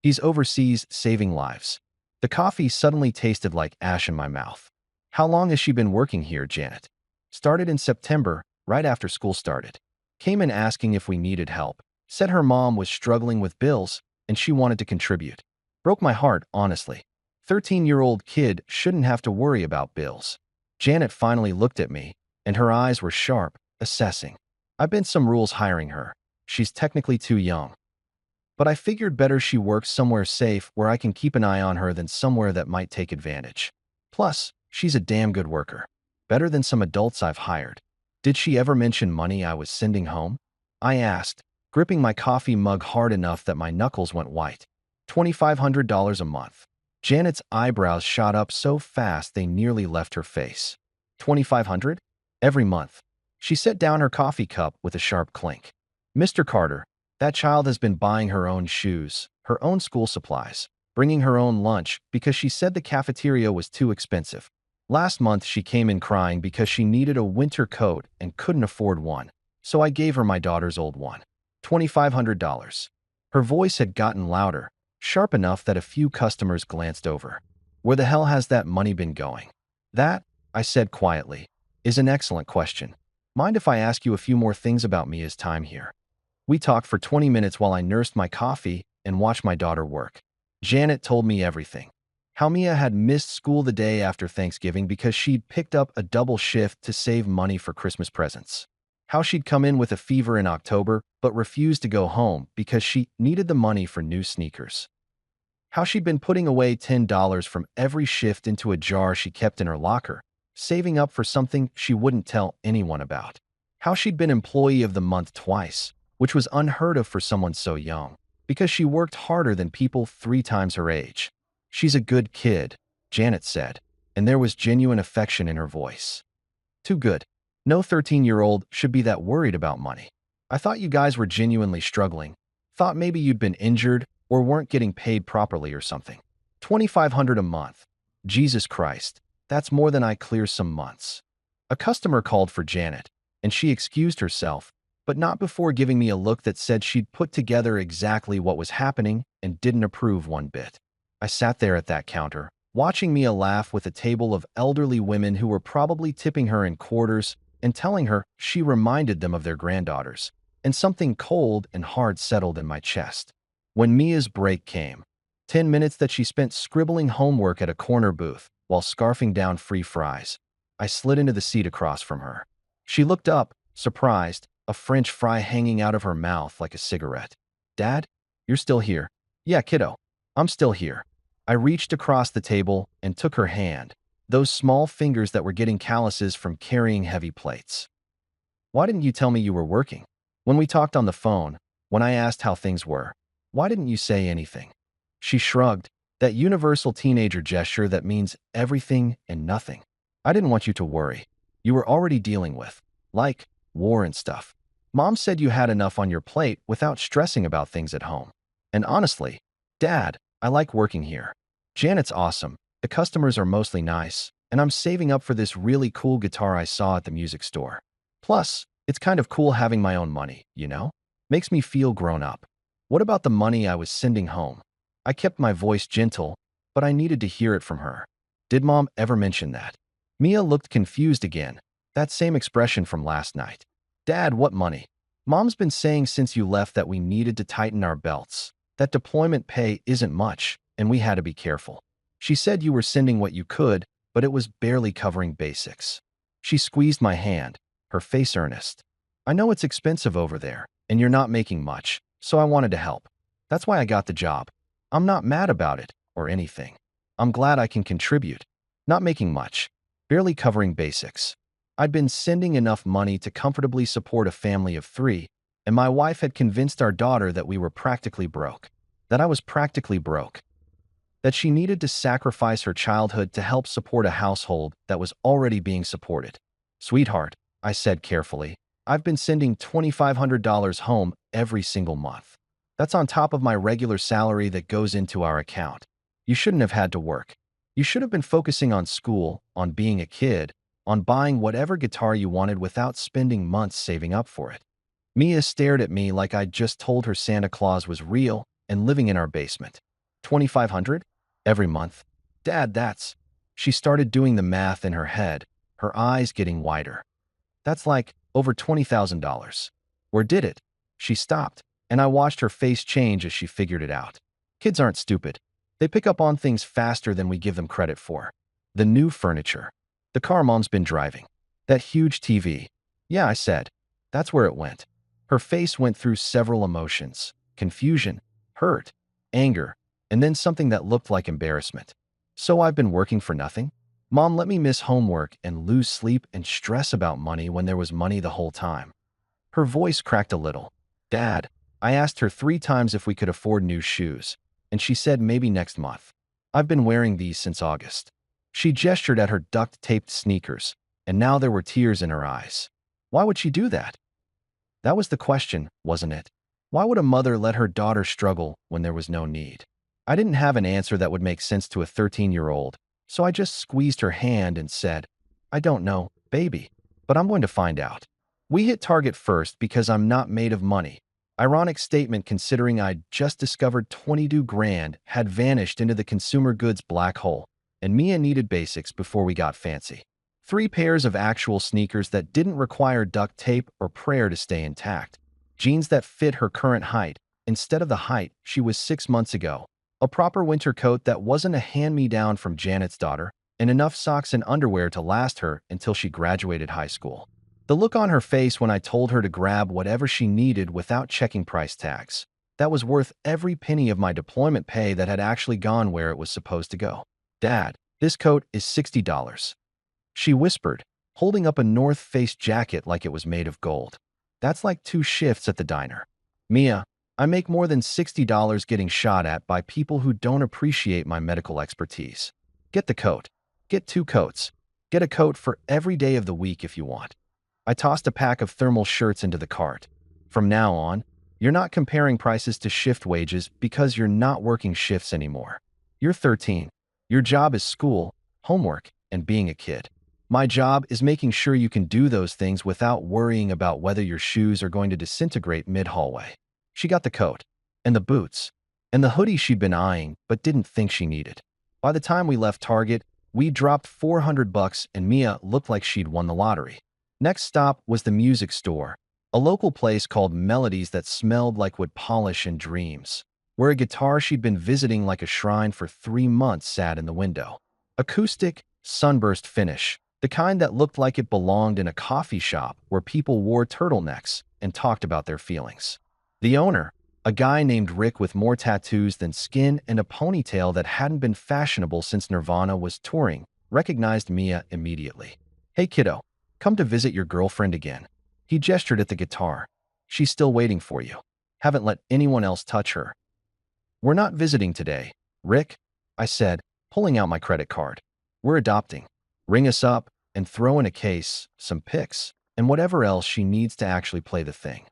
S1: He's overseas saving lives. The coffee suddenly tasted like ash in my mouth. How long has she been working here, Janet? Started in September, right after school started. Came in asking if we needed help. Said her mom was struggling with bills and she wanted to contribute. Broke my heart, honestly. 13-year-old kid shouldn't have to worry about bills. Janet finally looked at me, and her eyes were sharp, assessing. I've been some rules hiring her. She's technically too young. But I figured better she works somewhere safe where I can keep an eye on her than somewhere that might take advantage. Plus, she's a damn good worker. Better than some adults I've hired. Did she ever mention money I was sending home? I asked, gripping my coffee mug hard enough that my knuckles went white. $2,500 a month. Janet's eyebrows shot up so fast they nearly left her face. 2,500? Every month. She set down her coffee cup with a sharp clink. Mr. Carter, that child has been buying her own shoes, her own school supplies, bringing her own lunch because she said the cafeteria was too expensive. Last month she came in crying because she needed a winter coat and couldn't afford one, so I gave her my daughter's old one. $2,500. Her voice had gotten louder, sharp enough that a few customers glanced over. Where the hell has that money been going? That, I said quietly, is an excellent question. Mind if I ask you a few more things about Mia's time here? We talked for 20 minutes while I nursed my coffee and watched my daughter work. Janet told me everything. How Mia had missed school the day after Thanksgiving because she'd picked up a double shift to save money for Christmas presents. How she'd come in with a fever in October but refused to go home because she needed the money for new sneakers. How she'd been putting away $10 from every shift into a jar she kept in her locker, saving up for something she wouldn't tell anyone about. How she'd been Employee of the Month twice, which was unheard of for someone so young, because she worked harder than people 3 times her age. She's a good kid, Janet said, and there was genuine affection in her voice. Too good. No 13-year-old should be that worried about money. I thought you guys were genuinely struggling. Thought maybe you'd been injured or weren't getting paid properly or something. $2,500 a month. Jesus Christ, that's more than I clear some months. A customer called for Janet, and she excused herself, but not before giving me a look that said she'd put together exactly what was happening and didn't approve one bit. I sat there at that counter, watching Mia laugh with a table of elderly women who were probably tipping her in quarters and telling her she reminded them of their granddaughters, and something cold and hard settled in my chest. When Mia's break came, 10 minutes that she spent scribbling homework at a corner booth while scarfing down free fries, I slid into the seat across from her. She looked up, surprised, a French fry hanging out of her mouth like a cigarette. Dad, you're still here? Yeah, kiddo, I'm still here. I reached across the table and took her hand, those small fingers that were getting calluses from carrying heavy plates. Why didn't you tell me you were working? When we talked on the phone, when I asked how things were, why didn't you say anything? She shrugged, that universal teenager gesture that means everything and nothing. I didn't want you to worry. You were already dealing with, like, war and stuff. Mom said you had enough on your plate without stressing about things at home. And honestly, Dad, I like working here. Janet's awesome, the customers are mostly nice, and I'm saving up for this really cool guitar I saw at the music store. Plus, it's kind of cool having my own money, you know? Makes me feel grown up. What about the money I was sending home? I kept my voice gentle, but I needed to hear it from her. Did Mom ever mention that? Mia looked confused again, that same expression from last night. Dad, what money? Mom's been saying since you left that we needed to tighten our belts, that deployment pay isn't much, and we had to be careful. She said you were sending what you could, but it was barely covering basics. She squeezed my hand, her face earnest. I know it's expensive over there, and you're not making much, so I wanted to help. That's why I got the job. I'm not mad about it, or anything. I'm glad I can contribute. Not making much, barely covering basics. I'd been sending enough money to comfortably support a family of 3, and my wife had convinced our daughter that we were practically broke. That I was practically broke. That she needed to sacrifice her childhood to help support a household that was already being supported. Sweetheart, I said carefully, I've been sending $2,500 home every single month. That's on top of my regular salary that goes into our account. You shouldn't have had to work. You should have been focusing on school, on being a kid, on buying whatever guitar you wanted without spending months saving up for it. Mia stared at me like I'd just told her Santa Claus was real and living in our basement. 2,500? Every month? Dad, that's... She started doing the math in her head, her eyes getting wider. That's like over $20,000. Where did it? She stopped, and I watched her face change as she figured it out. Kids aren't stupid. They pick up on things faster than we give them credit for. The new furniture. The car Mom's been driving. That huge TV. Yeah, I said. That's where it went. Her face went through several emotions. Confusion, hurt, anger, and then something that looked like embarrassment. So I've been working for nothing? Mom let me miss homework and lose sleep and stress about money when there was money the whole time. Her voice cracked a little. Dad, I asked her 3 times if we could afford new shoes, and she said maybe next month. I've been wearing these since August. She gestured at her duct-taped sneakers, and now there were tears in her eyes. Why would she do that? That was the question, wasn't it? Why would a mother let her daughter struggle when there was no need? I didn't have an answer that would make sense to a 13-year-old, so I just squeezed her hand and said, I don't know, baby, but I'm going to find out. We hit Target first because I'm not made of money. Ironic statement considering I'd just discovered 22 grand had vanished into the consumer goods black hole, and Mia needed basics before we got fancy. 3 pairs of actual sneakers that didn't require duct tape or prayer to stay intact. Jeans that fit her current height instead of the height she was 6 months ago. A proper winter coat that wasn't a hand-me-down from Janet's daughter, and enough socks and underwear to last her until she graduated high school. The look on her face when I told her to grab whatever she needed without checking price tags. That was worth every penny of my deployment pay that had actually gone where it was supposed to go. Dad, this coat is $60. She whispered, holding up a North Face jacket like it was made of gold. That's like 2 shifts at the diner. Mia, I make more than $60 getting shot at by people who don't appreciate my medical expertise. Get the coat. Get 2 coats. Get a coat for every day of the week if you want. I tossed a pack of thermal shirts into the cart. From now on, you're not comparing prices to shift wages because you're not working shifts anymore. You're 13. Your job is school, homework, and being a kid. My job is making sure you can do those things without worrying about whether your shoes are going to disintegrate mid-hallway. She got the coat, and the boots, and the hoodie she'd been eyeing but didn't think she needed. By the time we left Target, we dropped $400 and Mia looked like she'd won the lottery. Next stop was the music store, a local place called Melodies that smelled like wood polish and dreams, where a guitar she'd been visiting like a shrine for 3 months sat in the window. Acoustic, sunburst finish, the kind that looked like it belonged in a coffee shop where people wore turtlenecks and talked about their feelings. The owner, a guy named Rick with more tattoos than skin and a ponytail that hadn't been fashionable since Nirvana was touring, recognized Mia immediately. Hey kiddo, come to visit your girlfriend again. He gestured at the guitar. She's still waiting for you. Haven't let anyone else touch her. We're not visiting today, Rick, I said, pulling out my credit card. We're adopting. Ring us up and throw in a case, some pics, and whatever else she needs to actually play the thing.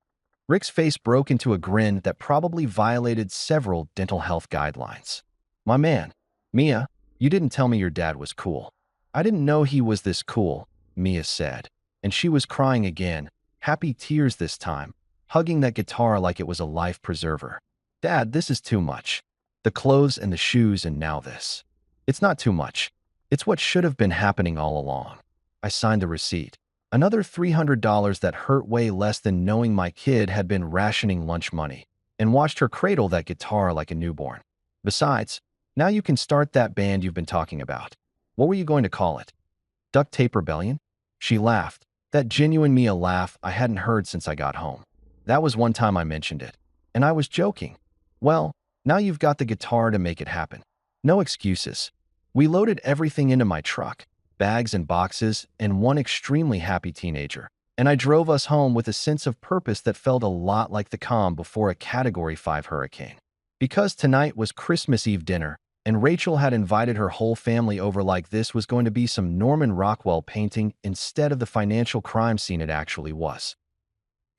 S1: Rick's face broke into a grin that probably violated several dental health guidelines. My man, Mia, you didn't tell me your dad was cool. I didn't know he was this cool, Mia said, and she was crying again, happy tears this time, hugging that guitar like it was a life preserver. Dad, this is too much. The clothes and the shoes and now this. It's not too much. It's what should have been happening all along. I signed the receipt. Another $300 that hurt way less than knowing my kid had been rationing lunch money, and watched her cradle that guitar like a newborn. Besides, now you can start that band you've been talking about. What were you going to call it? Duct Tape Rebellion? She laughed, that genuine Mia laugh I hadn't heard since I got home. That was one time I mentioned it, and I was joking. Well, now you've got the guitar to make it happen. No excuses. We loaded everything into my truck, bags and boxes, and one extremely happy teenager, and I drove us home with a sense of purpose that felt a lot like the calm before a Category 5 hurricane. Because tonight was Christmas Eve dinner, and Rachel had invited her whole family over like this was going to be some Norman Rockwell painting instead of the financial crime scene it actually was.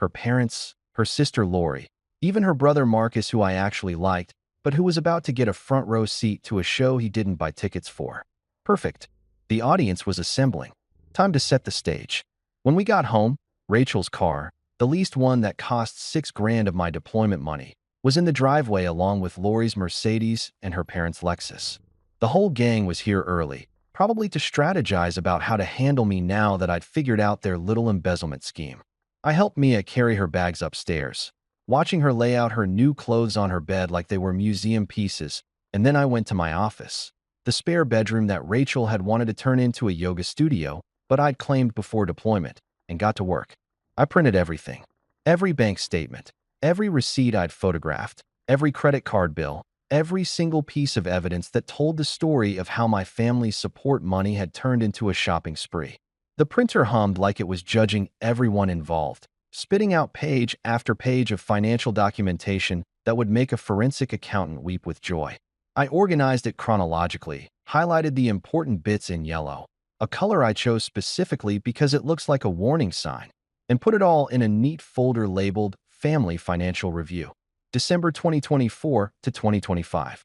S1: Her parents, her sister Lori, even her brother Marcus, who I actually liked, but who was about to get a front row seat to a show he didn't buy tickets for. Perfect. The audience was assembling. Time to set the stage. When we got home, Rachel's car, The least one that cost 6 grand of my deployment money was in the driveway along with Lori's Mercedes and her parents' Lexus. The whole gang was here early, probably to strategize about how to handle me now that I'd figured out their little embezzlement scheme. I helped Mia carry her bags upstairs, watching her lay out her new clothes on her bed like they were museum pieces, and then I went to my office, the spare bedroom that Rachel had wanted to turn into a yoga studio, but I'd claimed before deployment, and got to work. I printed everything. Every bank statement, every receipt I'd photographed, every credit card bill, every single piece of evidence that told the story of how my family's support money had turned into a shopping spree. The printer hummed like it was judging everyone involved, spitting out page after page of financial documentation that would make a forensic accountant weep with joy. I organized it chronologically, highlighted the important bits in yellow, a color I chose specifically because it looks like a warning sign, and put it all in a neat folder labeled Family Financial Review, December 2024 to 2025.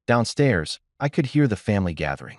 S1: Downstairs, I could hear the family gathering.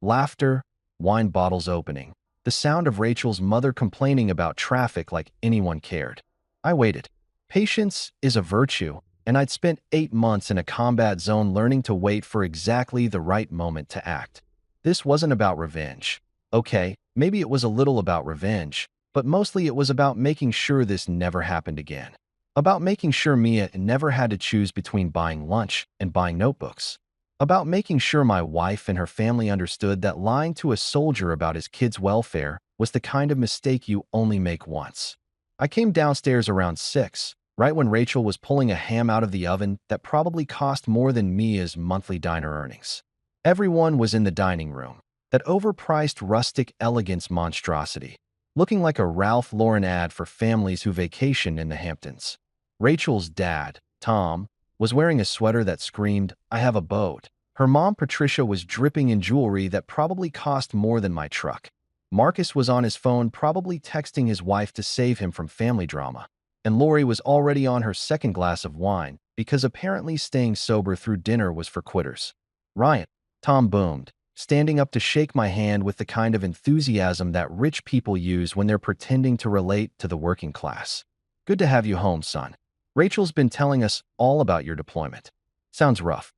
S1: Laughter, wine bottles opening, the sound of Rachel's mother complaining about traffic like anyone cared. I waited. Patience is a virtue, and I'd spent 8 months in a combat zone learning to wait for exactly the right moment to act. This wasn't about revenge. Okay, maybe it was a little about revenge, but mostly it was about making sure this never happened again. About making sure Mia never had to choose between buying lunch and buying notebooks. About making sure my wife and her family understood that lying to a soldier about his kids' welfare was the kind of mistake you only make once. I came downstairs around 6, right when Rachel was pulling a ham out of the oven that probably cost more than Mia's monthly diner earnings. Everyone was in the dining room, that overpriced rustic elegance monstrosity, looking like a Ralph Lauren ad for families who vacation in the Hamptons. Rachel's dad, Tom, was wearing a sweater that screamed, "I have a boat." Her mom, Patricia, was dripping in jewelry that probably cost more than my truck. Marcus was on his phone, probably texting his wife to save him from family drama. And Lori was already on her second glass of wine because apparently staying sober through dinner was for quitters. "Ryan," Tom boomed, standing up to shake my hand with the kind of enthusiasm that rich people use when they're pretending to relate to the working class. "Good to have you home, son. Rachel's been telling us all about your deployment. Sounds rough."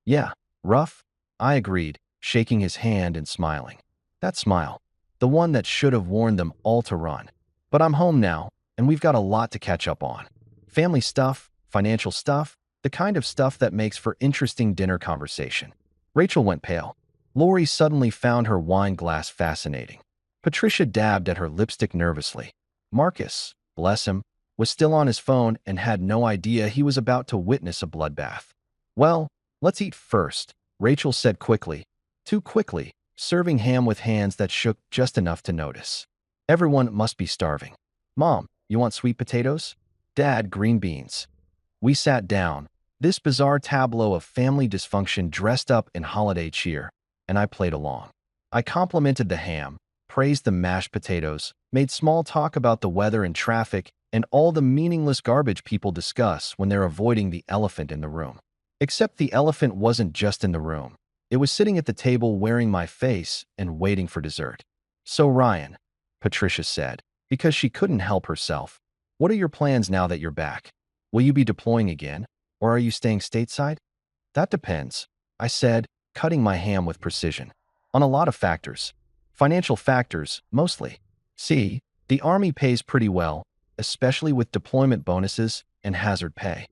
S1: "Yeah, rough," I agreed, shaking his hand and smiling. That smile, the one that should have warned them all to run. "But I'm home now, and we've got a lot to catch up on. Family stuff, financial stuff, the kind of stuff that makes for interesting dinner conversation." Rachel went pale. Lori suddenly found her wine glass fascinating. Patricia dabbed at her lipstick nervously. Marcus, bless him, was still on his phone and had no idea he was about to witness a bloodbath. "Well, let's eat first," Rachel said quickly. Too quickly, serving ham with hands that shook just enough to notice. Everyone must be starving. "Mom, you want sweet potatoes?" "Dad, green beans." We sat down, this bizarre tableau of family dysfunction dressed up in holiday cheer, and I played along. I complimented the ham, praised the mashed potatoes, made small talk about the weather and traffic, and all the meaningless garbage people discuss when they're avoiding the elephant in the room. Except the elephant wasn't just in the room. It was sitting at the table wearing my face and waiting for dessert. "So Ryan," Patricia said, because she couldn't help herself, "what are your plans now that you're back? Will you be deploying again, or are you staying stateside?" "That depends," I said, cutting my ham with precision. "On a lot of factors. Financial factors, mostly. See, the Army pays pretty well, especially with deployment bonuses and hazard pay.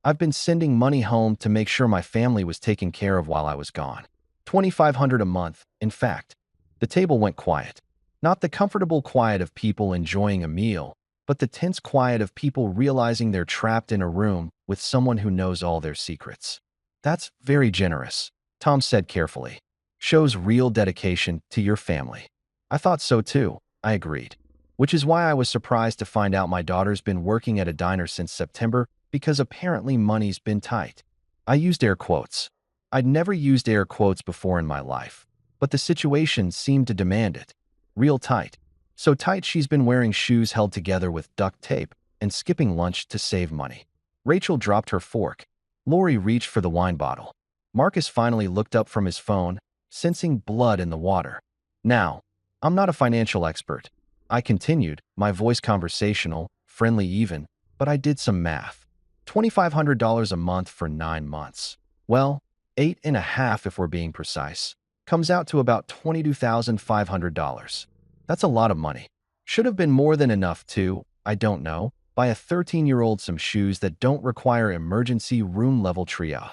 S1: I've been sending money home to make sure my family was taken care of while I was gone. $2,500 a month, in fact." The table went quiet. Not the comfortable quiet of people enjoying a meal, but the tense quiet of people realizing they're trapped in a room with someone who knows all their secrets. "That's very generous," Tom said carefully. "Shows real dedication to your family." "I thought so too," I agreed. Which is why I was surprised to find out my daughter's been working at a diner since September, because apparently money's been tight. I used air quotes. I'd never used air quotes before in my life, but the situation seemed to demand it. Real tight. So tight she's been wearing shoes held together with duct tape and skipping lunch to save money. Rachel dropped her fork. Lori reached for the wine bottle. Marcus finally looked up from his phone, sensing blood in the water. "Now, I'm not a financial expert, I continued, my voice conversational, friendly even, but I did some math. $2,500 a month for 9 months. Well, 8.5 if we're being precise. Comes out to about $22,500. That's a lot of money. Should have been more than enough to, I don't know, buy a 13-year-old some shoes that don't require emergency room-level triage.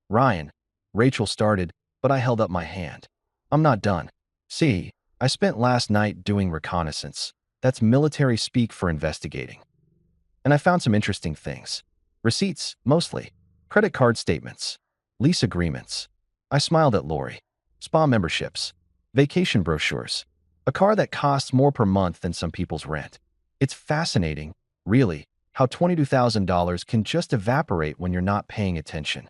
S1: Ryan, Rachel started, but I held up my hand. I'm not done. See, I spent last night doing reconnaissance. That's military speak for investigating. And I found some interesting things. Receipts, mostly. Credit card statements. Lease agreements. I smiled at Lori. Spa memberships. Vacation brochures. A car that costs more per month than some people's rent. It's fascinating, really, how $22,000 can just evaporate when you're not paying attention.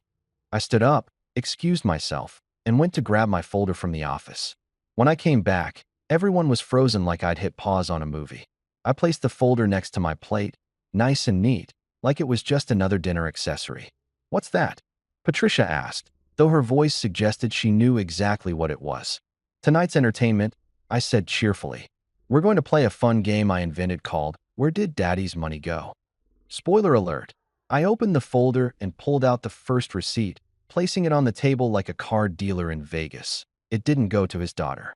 S1: I stood up, excused myself, and went to grab my folder from the office. When I came back, everyone was frozen like I'd hit pause on a movie. I placed the folder next to my plate, nice and neat, like it was just another dinner accessory. What's that? Patricia asked, though her voice suggested she knew exactly what it was. Tonight's entertainment, I said cheerfully. We're going to play a fun game I invented called Where Did Daddy's Money Go? Spoiler alert. I opened the folder and pulled out the first receipt, placing it on the table like a card dealer in Vegas. It didn't go to his daughter.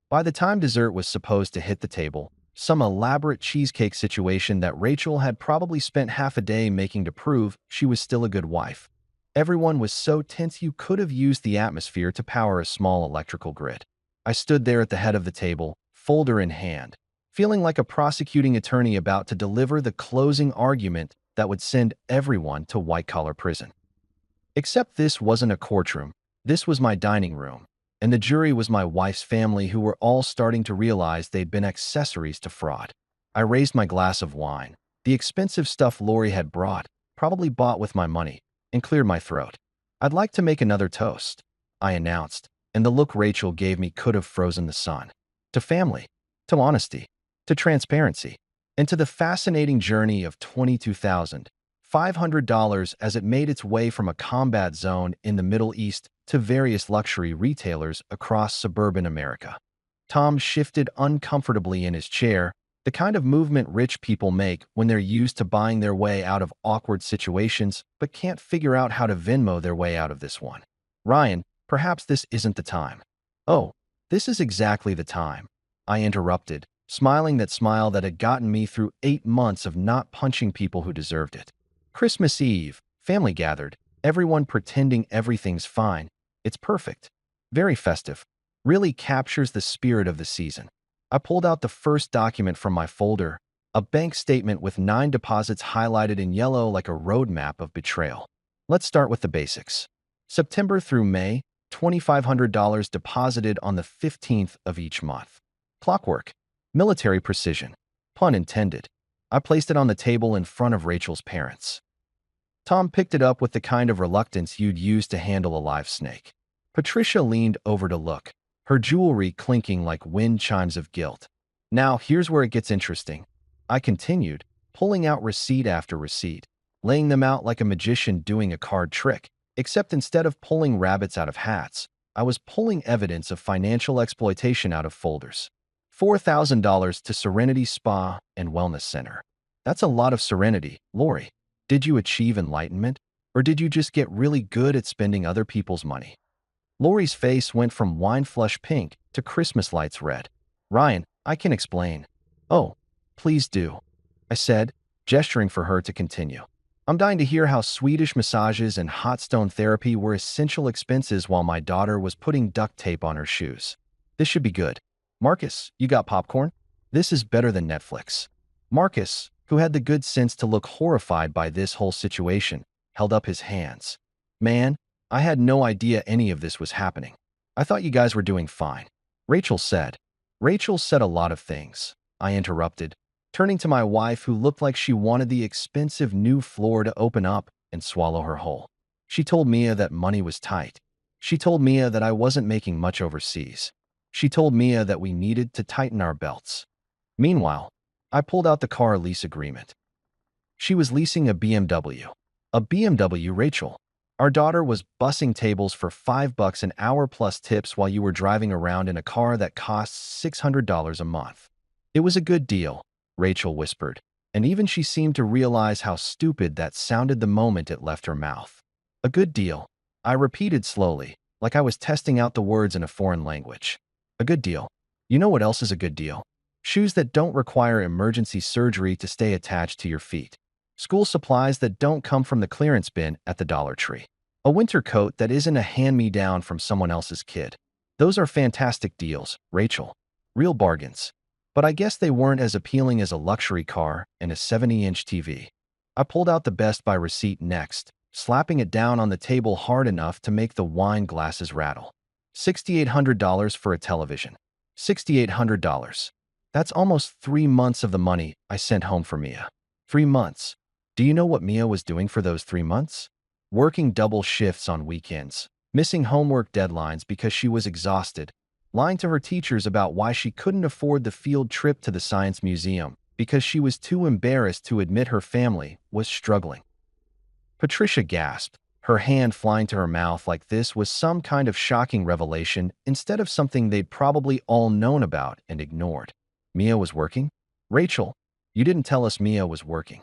S1: By the time dessert was supposed to hit the table, some elaborate cheesecake situation that Rachel had probably spent half a day making to prove she was still a good wife. Everyone was so tense you could have used the atmosphere to power a small electrical grid. I stood there at the head of the table, folder in hand, feeling like a prosecuting attorney about to deliver the closing argument that would send everyone to white-collar prison. Except this wasn't a courtroom. This was my dining room, and the jury was my wife's family who were all starting to realize they'd been accessories to fraud. I raised my glass of wine, the expensive stuff Lori had brought, probably bought with my money, and cleared my throat. I'd like to make another toast, I announced, and the look Rachel gave me could have frozen the sun. To family, to honesty, to transparency, and to the fascinating journey of $22,500 as it made its way from a combat zone in the Middle East to various luxury retailers across suburban America. Tom shifted uncomfortably in his chair, the kind of movement rich people make when they're used to buying their way out of awkward situations but can't figure out how to Venmo their way out of this one. Ryan, perhaps this isn't the time. Oh, this is exactly the time, I interrupted, smiling that smile that had gotten me through 8 months of not punching people who deserved it. Christmas Eve, family gathered, everyone pretending everything's fine. It's perfect. Very festive. Really captures the spirit of the season. I pulled out the first document from my folder, a bank statement with 9 deposits highlighted in yellow like a roadmap of betrayal. Let's start with the basics. September through May, $2,500 deposited on the 15th of each month. Clockwork. Military precision. Pun intended. I placed it on the table in front of Rachel's parents. Tom picked it up with the kind of reluctance you'd use to handle a live snake. Patricia leaned over to look, her jewelry clinking like wind chimes of guilt. Now, here's where it gets interesting. I continued, pulling out receipt after receipt, laying them out like a magician doing a card trick, except instead of pulling rabbits out of hats, I was pulling evidence of financial exploitation out of folders. $4,000 to Serenity Spa and Wellness Center. That's a lot of serenity, Lori. Did you achieve enlightenment, or did you just get really good at spending other people's money? Lori's face went from wine flush pink to Christmas lights red. Ryan, I can explain. Oh, please do, I said, gesturing for her to continue. I'm dying to hear how Swedish massages and hot stone therapy were essential expenses while my daughter was putting duct tape on her shoes. This should be good. Marcus, you got popcorn? This is better than Netflix. Marcus, who had the good sense to look horrified by this whole situation, held up his hands. Man, I had no idea any of this was happening. I thought you guys were doing fine. Rachel said. Rachel said a lot of things, I interrupted, turning to my wife who looked like she wanted the expensive new floor to open up and swallow her whole. She told Mia that money was tight. She told Mia that I wasn't making much overseas. She told Mia that we needed to tighten our belts. Meanwhile, I pulled out the car lease agreement. She was leasing a BMW. A BMW, Rachel. Our daughter was bussing tables for $5 an hour plus tips while you were driving around in a car that costs $600 a month. It was a good deal, Rachel whispered, and even she seemed to realize how stupid that sounded the moment it left her mouth. A good deal, I repeated slowly, like I was testing out the words in a foreign language. A good deal. You know what else is a good deal? Shoes that don't require emergency surgery to stay attached to your feet. School supplies that don't come from the clearance bin at the Dollar Tree. A winter coat that isn't a hand-me-down from someone else's kid. Those are fantastic deals, Rachel. Real bargains. But I guess they weren't as appealing as a luxury car and a 70-inch TV. I pulled out the Best Buy receipt next, slapping it down on the table hard enough to make the wine glasses rattle. $6,800 for a television. $6,800. That's almost 3 months of the money I sent home for Mia. 3 months. Do you know what Mia was doing for those 3 months? Working double shifts on weekends, missing homework deadlines because she was exhausted, lying to her teachers about why she couldn't afford the field trip to the Science Museum because she was too embarrassed to admit her family was struggling. Patricia gasped, her hand flying to her mouth like this was some kind of shocking revelation instead of something they'd probably all known about and ignored. Mia was working? Rachel, you didn't tell us Mia was working.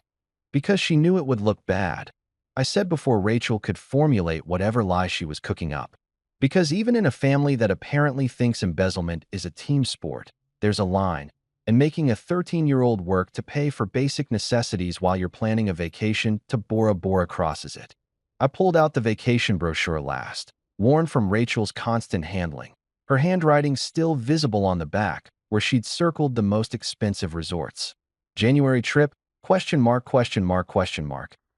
S1: Because she knew it would look bad. I said before Rachel could formulate whatever lie she was cooking up. Because even in a family that apparently thinks embezzlement is a team sport, there's a line, and making a 13-year-old work to pay for basic necessities while you're planning a vacation to Bora Bora crosses it. I pulled out the vacation brochure last, worn from Rachel's constant handling, her handwriting still visible on the back, where she'd circled the most expensive resorts. January trip, ?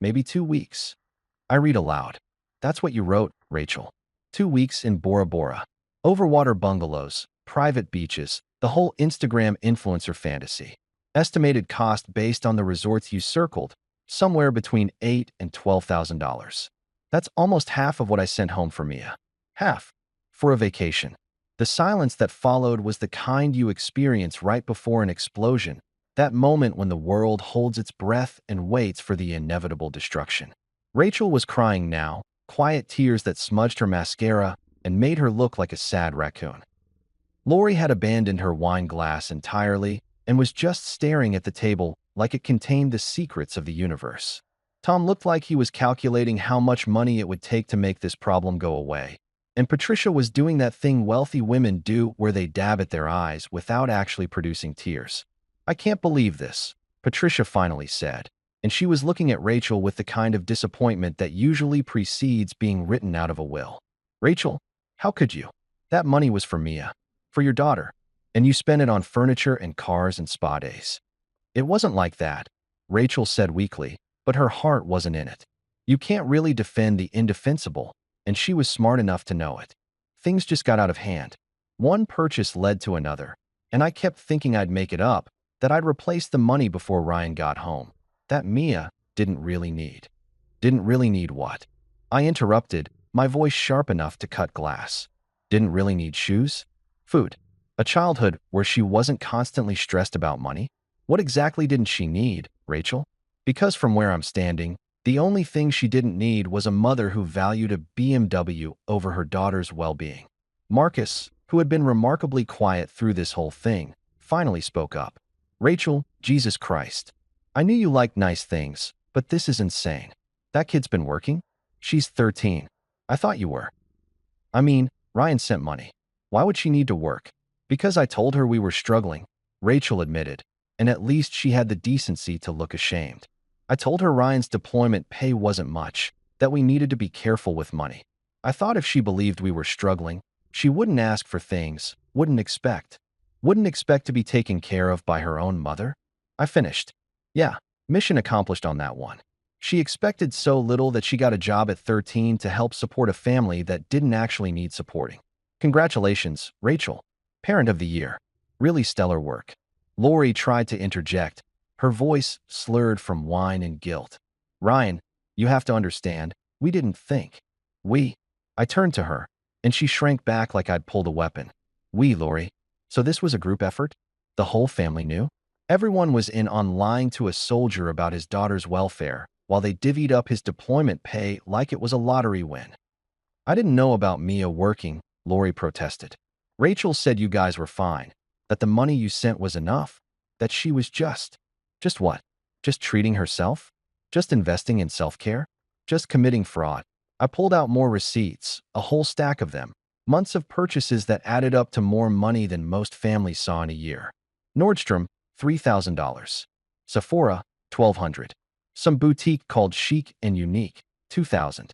S1: Maybe 2 weeks. I read aloud. That's what you wrote, Rachel. 2 weeks in Bora Bora. Overwater bungalows, private beaches, the whole Instagram influencer fantasy. Estimated cost based on the resorts you circled, somewhere between $8,000 and $12,000. That's almost half of what I sent home for Mia. Half. For a vacation. The silence that followed was the kind you experience right before an explosion, that moment when the world holds its breath and waits for the inevitable destruction. Rachel was crying now, quiet tears that smudged her mascara and made her look like a sad raccoon. Lori had abandoned her wine glass entirely and was just staring at the table like it contained the secrets of the universe. Tom looked like he was calculating how much money it would take to make this problem go away. And Patricia was doing that thing wealthy women do where they dab at their eyes without actually producing tears. I can't believe this, Patricia finally said, and she was looking at Rachel with the kind of disappointment that usually precedes being written out of a will. Rachel, how could you? That money was for Mia, for your daughter, and you spent it on furniture and cars and spa days. It wasn't like that, Rachel said weakly, but her heart wasn't in it. You can't really defend the indefensible, and she was smart enough to know it. Things just got out of hand. One purchase led to another, and I kept thinking I'd make it up, that I'd replace the money before Ryan got home. That Mia didn't really need. Didn't really need what? I interrupted, my voice sharp enough to cut glass. Didn't really need shoes? Food. A childhood where she wasn't constantly stressed about money? What exactly didn't she need, Rachel? Because from where I'm standing, the only thing she didn't need was a mother who valued a BMW over her daughter's well-being. Marcus, who had been remarkably quiet through this whole thing, finally spoke up. Rachel, Jesus Christ. I knew you liked nice things, but this is insane. That kid's been working? She's 13. I thought you were. I mean, Ryan sent money. Why would she need to work? Because I told her we were struggling, Rachel admitted, and at least she had the decency to look ashamed. I told her Ryan's deployment pay wasn't much, that we needed to be careful with money. I thought if she believed we were struggling, she wouldn't ask for things, wouldn't expect to be taken care of by her own mother. I finished. Yeah, mission accomplished on that one. She expected so little that she got a job at 13 to help support a family that didn't actually need supporting. Congratulations, Rachel. Parent of the Year. Really stellar work. Lori tried to interject, her voice slurred from wine and guilt. Ryan, you have to understand, we didn't think. I turned to her, and she shrank back like I'd pulled a weapon. Lori. So this was a group effort? The whole family knew? Everyone was in on lying to a soldier about his daughter's welfare, while they divvied up his deployment pay like it was a lottery win. I didn't know about Mia working, Lori protested. Rachel said you guys were fine, that the money you sent was enough. that she was just what? Just treating herself? Just investing in self-care? Just committing fraud? I pulled out more receipts, a whole stack of them, months of purchases that added up to more money than most families saw in a year. Nordstrom, $3,000. Sephora, $1,200. Some boutique called Chic and Unique, $2,000.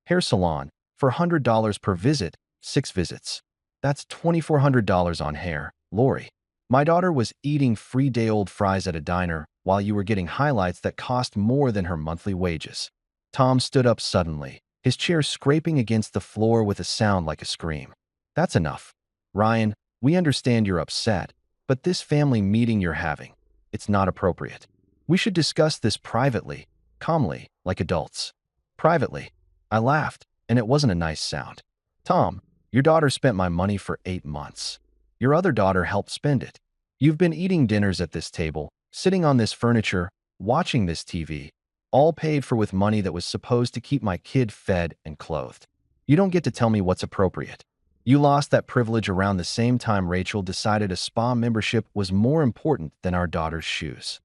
S1: Hair salon, for $100 per visit, 6 visits. That's $2,400 on hair. Lori, my daughter was eating free day-old fries at a diner while you were getting highlights that cost more than her monthly wages. Tom stood up suddenly, his chair scraping against the floor with a sound like a scream. That's enough. Ryan, we understand you're upset, but this family meeting you're having, it's not appropriate. We should discuss this privately, calmly, like adults. Privately. I laughed, and it wasn't a nice sound. Tom, your daughter spent my money for 8 months. Your other daughter helped spend it. You've been eating dinners at this table, sitting on this furniture, watching this TV, all paid for with money that was supposed to keep my kid fed and clothed. You don't get to tell me what's appropriate. You lost that privilege around the same time Rachel decided a spa membership was more important than our daughter's shoes.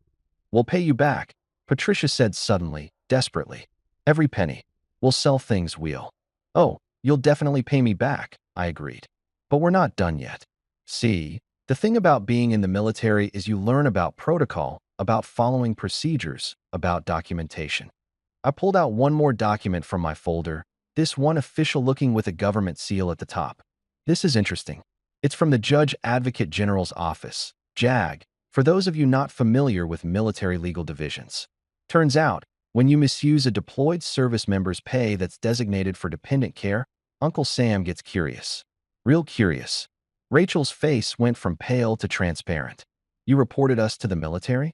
S1: We'll pay you back, Patricia said suddenly, desperately. Every penny. We'll sell things we'll. Oh, you'll definitely pay me back, I agreed. But we're not done yet. See, the thing about being in the military is you learn about protocol, about following procedures, about documentation. I pulled out one more document from my folder, this one official looking with a government seal at the top. This is interesting. It's from the Judge Advocate General's office, JAG, for those of you not familiar with military legal divisions. Turns out, when you misuse a deployed service member's pay that's designated for dependent care, Uncle Sam gets curious. Real curious. Rachel's face went from pale to transparent. You reported us to the military?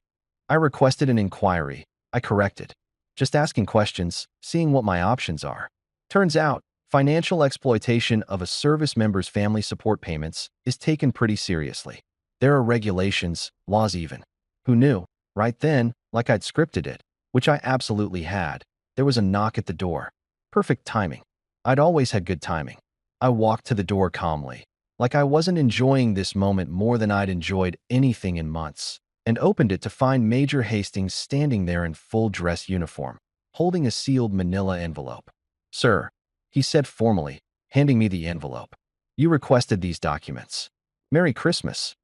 S1: I requested an inquiry. I corrected. Just asking questions, seeing what my options are. Turns out, financial exploitation of a service member's family support payments is taken pretty seriously. There are regulations, laws even. Who knew? Right then, like I'd scripted it, which I absolutely had, there was a knock at the door. Perfect timing. I'd always had good timing. I walked to the door calmly, like I wasn't enjoying this moment more than I'd enjoyed anything in months, and opened it to find Major Hastings standing there in full dress uniform, holding a sealed manila envelope. Sir, he said formally, handing me the envelope. You requested these documents. Merry Christmas.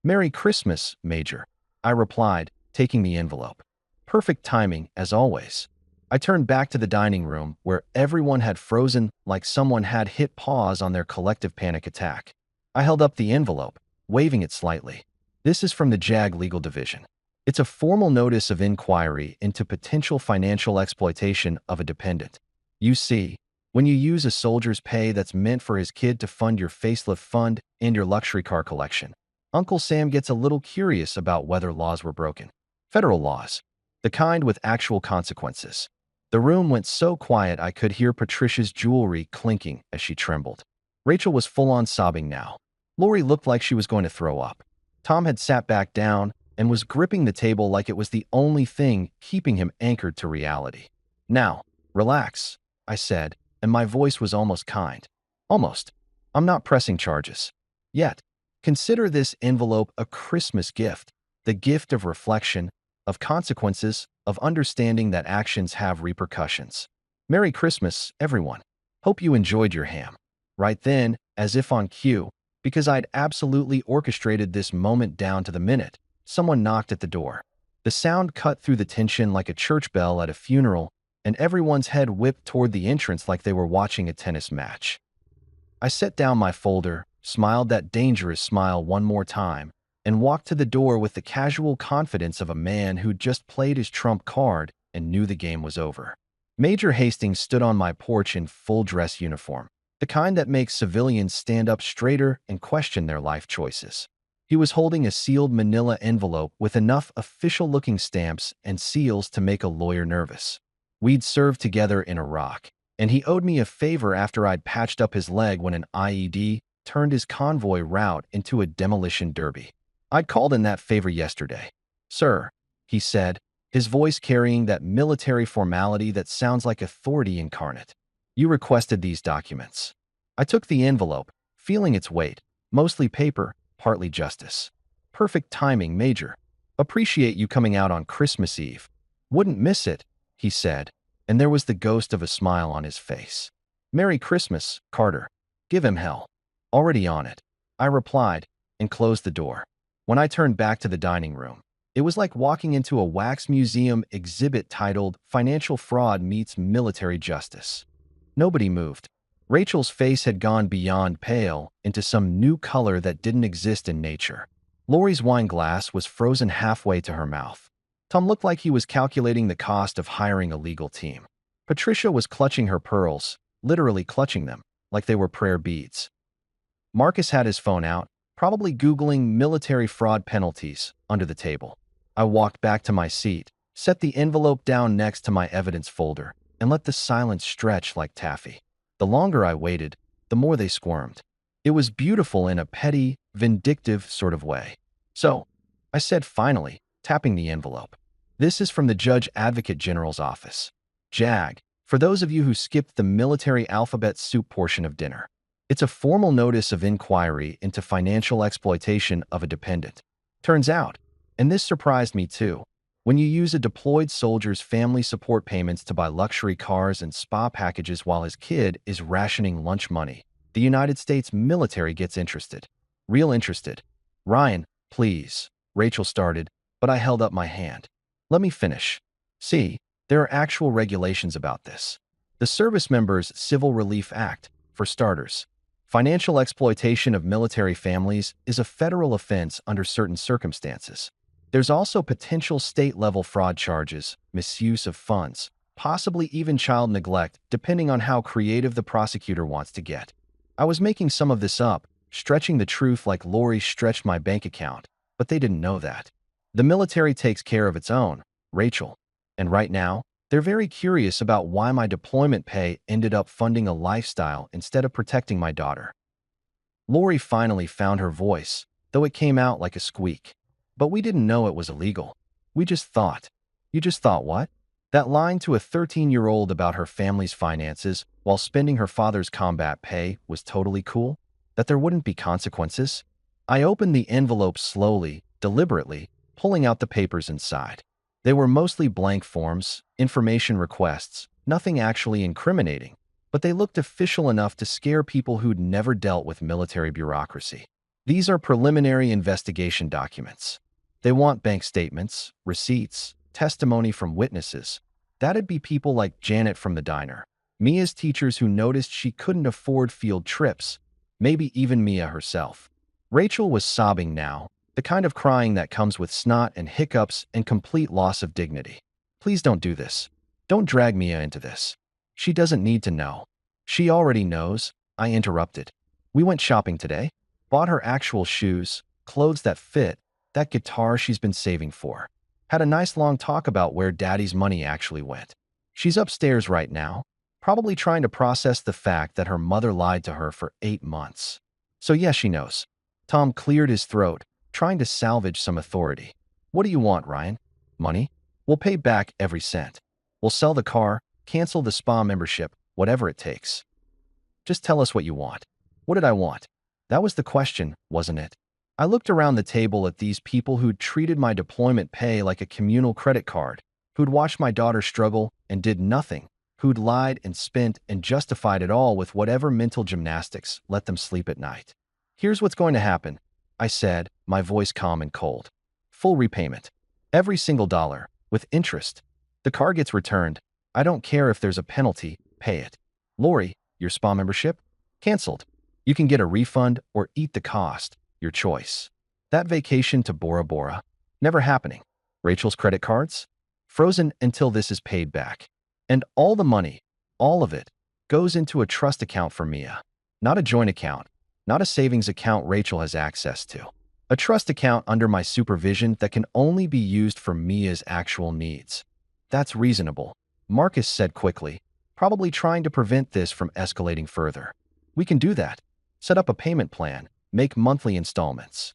S1: Merry Christmas, Major, I replied, taking the envelope. Perfect timing, as always. I turned back to the dining room, where everyone had frozen like someone had hit pause on their collective panic attack. I held up the envelope, waving it slightly. This is from the JAG Legal Division. It's a formal notice of inquiry into potential financial exploitation of a dependent. You see, when you use a soldier's pay that's meant for his kid to fund your facelift fund and your luxury car collection, Uncle Sam gets a little curious about whether laws were broken. Federal laws. The kind with actual consequences. The room went so quiet I could hear Patricia's jewelry clinking as she trembled. Rachel was full-on sobbing now. Lori looked like she was going to throw up. Tom had sat back down and was gripping the table like it was the only thing keeping him anchored to reality. Now, relax, I said, and my voice was almost kind. Almost. I'm not pressing charges. Yet. Consider this envelope a Christmas gift, the gift of reflection, of consequences, of understanding that actions have repercussions. Merry Christmas, everyone. Hope you enjoyed your ham. Right then, as if on cue, because I'd absolutely orchestrated this moment down to the minute, someone knocked at the door. The sound cut through the tension like a church bell at a funeral, and everyone's head whipped toward the entrance like they were watching a tennis match. I set down my folder, smiled that dangerous smile one more time, and walked to the door with the casual confidence of a man who'd just played his trump card and knew the game was over. Major Hastings stood on my porch in full dress uniform, the kind that makes civilians stand up straighter and question their life choices. He was holding a sealed manila envelope with enough official-looking stamps and seals to make a lawyer nervous. We'd served together in Iraq, and he owed me a favor after I'd patched up his leg when an IED turned his convoy route into a demolition derby. I'd called in that favor yesterday. Sir, he said, his voice carrying that military formality that sounds like authority incarnate. You requested these documents. I took the envelope, feeling its weight, mostly paper, partly justice. Perfect timing, Major. Appreciate you coming out on Christmas Eve. Wouldn't miss it, he said, and there was the ghost of a smile on his face. Merry Christmas, Carter. Give him hell. Already on it, I replied, and closed the door. When I turned back to the dining room, it was like walking into a wax museum exhibit titled Financial Fraud Meets Military Justice. Nobody moved. Rachel's face had gone beyond pale into some new color that didn't exist in nature. Lori's wine glass was frozen halfway to her mouth. Tom looked like he was calculating the cost of hiring a legal team. Patricia was clutching her pearls, literally clutching them, like they were prayer beads. Marcus had his phone out, probably Googling military fraud penalties under the table. I walked back to my seat, set the envelope down next to my evidence folder, and let the silence stretch like taffy. The longer I waited, the more they squirmed. It was beautiful in a petty, vindictive sort of way. So, I said finally, tapping the envelope. This is from the Judge Advocate General's office. JAG, for those of you who skipped the military alphabet soup portion of dinner. It's a formal notice of inquiry into financial exploitation of a dependent. Turns out, and this surprised me too, when you use a deployed soldier's family support payments to buy luxury cars and spa packages while his kid is rationing lunch money, the United States military gets interested. Real interested. Ryan, please, Rachel started, but I held up my hand. Let me finish. See, there are actual regulations about this. The Service Members Civil Relief Act, for starters. Financial exploitation of military families is a federal offense under certain circumstances. There's also potential state-level fraud charges, misuse of funds, possibly even child neglect, depending on how creative the prosecutor wants to get. I was making some of this up, stretching the truth like Lori stretched my bank account, but they didn't know that. The military takes care of its own, Rachel. And right now, they're very curious about why my deployment pay ended up funding a lifestyle instead of protecting my daughter. Lori finally found her voice, though it came out like a squeak. But we didn't know it was illegal. We just thought. You just thought what? That lying to a 13-year-old about her family's finances while spending her father's combat pay was totally cool? That there wouldn't be consequences? I opened the envelope slowly, deliberately, pulling out the papers inside. They were mostly blank forms, information requests, nothing actually incriminating, but they looked official enough to scare people who'd never dealt with military bureaucracy. These are preliminary investigation documents. They want bank statements, receipts, testimony from witnesses. That'd be people like Janet from the diner, Mia's teachers who noticed she couldn't afford field trips, maybe even Mia herself. Rachel was sobbing now, the kind of crying that comes with snot and hiccups and complete loss of dignity. Please don't do this. Don't drag Mia into this. She doesn't need to know. She already knows, I interrupted. We went shopping today, bought her actual shoes, clothes that fit, that guitar she's been saving for. Had a nice long talk about where Daddy's money actually went. She's upstairs right now, probably trying to process the fact that her mother lied to her for 8 months. So yes, she knows. Tom cleared his throat, trying to salvage some authority. What do you want, Ryan? Money? We'll pay back every cent. We'll sell the car, cancel the spa membership, whatever it takes. Just tell us what you want. What did I want? That was the question, wasn't it? I looked around the table at these people who'd treated my deployment pay like a communal credit card, who'd watched my daughter struggle and did nothing, who'd lied and spent and justified it all with whatever mental gymnastics let them sleep at night. Here's what's going to happen, I said, my voice calm and cold. Full repayment. Every single dollar, with interest. The car gets returned. I don't care if there's a penalty, pay it. Lori, your spa membership? Canceled. You can get a refund or eat the cost, your choice. That vacation to Bora Bora? Never happening. Rachel's credit cards? Frozen until this is paid back. And all the money, all of it, goes into a trust account for Mia. Not a joint account, not a savings account Rachel has access to. A trust account under my supervision that can only be used for Mia's actual needs. That's reasonable, Marcus said quickly, probably trying to prevent this from escalating further. We can do that. Set up a payment plan, make monthly installments.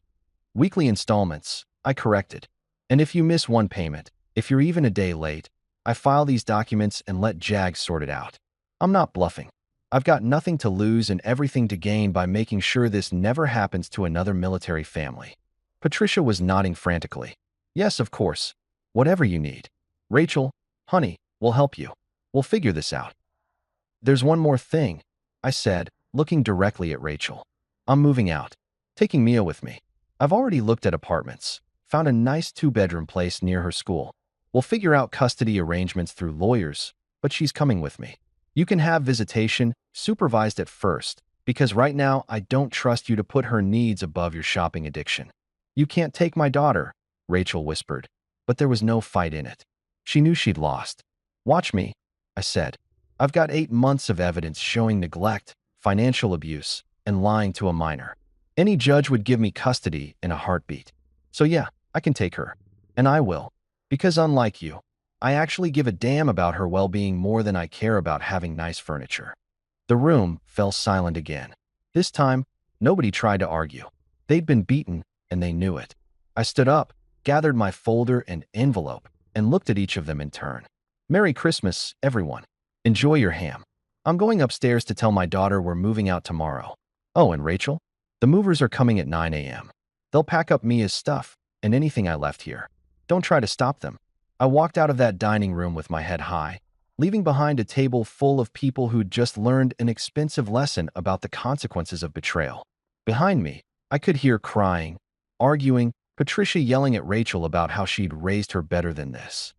S1: Weekly installments, I corrected. And if you miss one payment, if you're even a day late, I file these documents and let JAG sort it out. I'm not bluffing. I've got nothing to lose and everything to gain by making sure this never happens to another military family. Patricia was nodding frantically. Yes, of course. Whatever you need. Rachel, honey, we'll help you. We'll figure this out. There's one more thing, I said, looking directly at Rachel. I'm moving out. Taking Mia with me. I've already looked at apartments. Found a nice 2-bedroom place near her school. We'll figure out custody arrangements through lawyers, but she's coming with me. You can have visitation, supervised at first, because right now I don't trust you to put her needs above your shopping addiction. You can't take my daughter, Rachel whispered, but there was no fight in it. She knew she'd lost. Watch me, I said. I've got 8 months of evidence showing neglect, financial abuse, and lying to a minor. Any judge would give me custody in a heartbeat. So yeah, I can take her. And I will. Because unlike you, I actually give a damn about her well-being more than I care about having nice furniture. The room fell silent again. This time, nobody tried to argue. They'd been beaten, and they knew it. I stood up, gathered my folder and envelope, and looked at each of them in turn. Merry Christmas, everyone. Enjoy your ham. I'm going upstairs to tell my daughter we're moving out tomorrow. Oh, and Rachel? The movers are coming at 9 a.m. They'll pack up Mia's stuff and anything I left here. Don't try to stop them. I walked out of that dining room with my head high, leaving behind a table full of people who'd just learned an expensive lesson about the consequences of betrayal. Behind me, I could hear crying, arguing, Patricia yelling at Rachel about how she'd raised her better than this.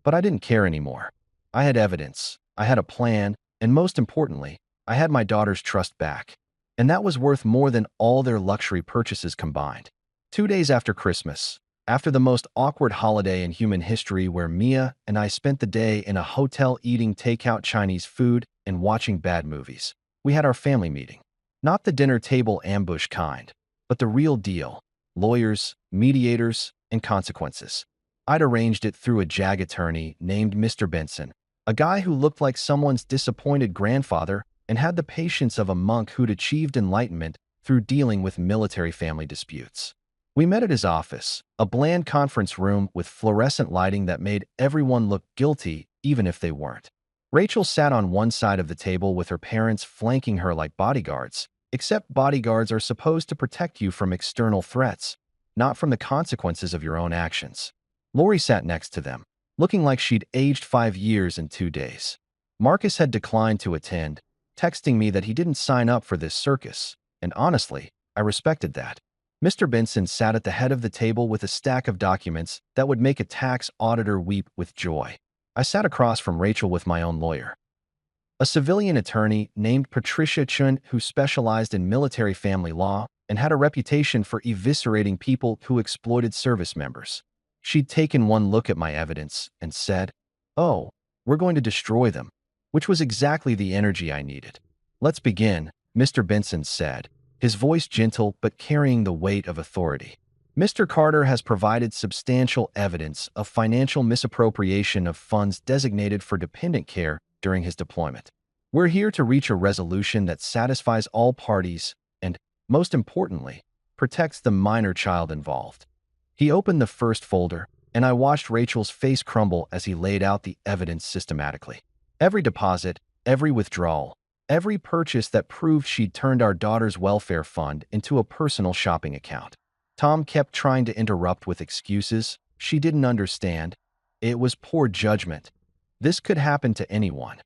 S1: But I didn't care anymore. I had evidence, I had a plan, and most importantly, I had my daughter's trust back. And that was worth more than all their luxury purchases combined. 2 days after Christmas, after the most awkward holiday in human history where Mia and I spent the day in a hotel eating takeout Chinese food and watching bad movies, we had our family meeting. Not the dinner table ambush kind, but the real deal. Lawyers, mediators, and consequences. I'd arranged it through a JAG attorney named Mr. Benson, a guy who looked like someone's disappointed grandfather and had the patience of a monk who'd achieved enlightenment through dealing with military family disputes. We met at his office, a bland conference room with fluorescent lighting that made everyone look guilty even if they weren't. Rachel sat on one side of the table with her parents flanking her like bodyguards, except bodyguards are supposed to protect you from external threats, not from the consequences of your own actions. Lori sat next to them, looking like she'd aged 5 years in 2 days. Marcus had declined to attend, texting me that he didn't sign up for this circus, and honestly, I respected that. Mr. Benson sat at the head of the table with a stack of documents that would make a tax auditor weep with joy. I sat across from Rachel with my own lawyer, a civilian attorney named Patricia Chun who specialized in military family law and had a reputation for eviscerating people who exploited service members. She'd taken one look at my evidence and said, "Oh, we're going to destroy them," which was exactly the energy I needed. "Let's begin," Mr. Benson said, his voice gentle but carrying the weight of authority. "Mr. Carter has provided substantial evidence of financial misappropriation of funds designated for dependent care during his deployment. We're here to reach a resolution that satisfies all parties and, most importantly, protects the minor child involved." He opened the first folder, and I watched Rachel's face crumble as he laid out the evidence systematically. Every deposit, every withdrawal, every purchase that proved she'd turned our daughter's welfare fund into a personal shopping account. Tom kept trying to interrupt with excuses. She didn't understand. It was poor judgment. This could happen to anyone.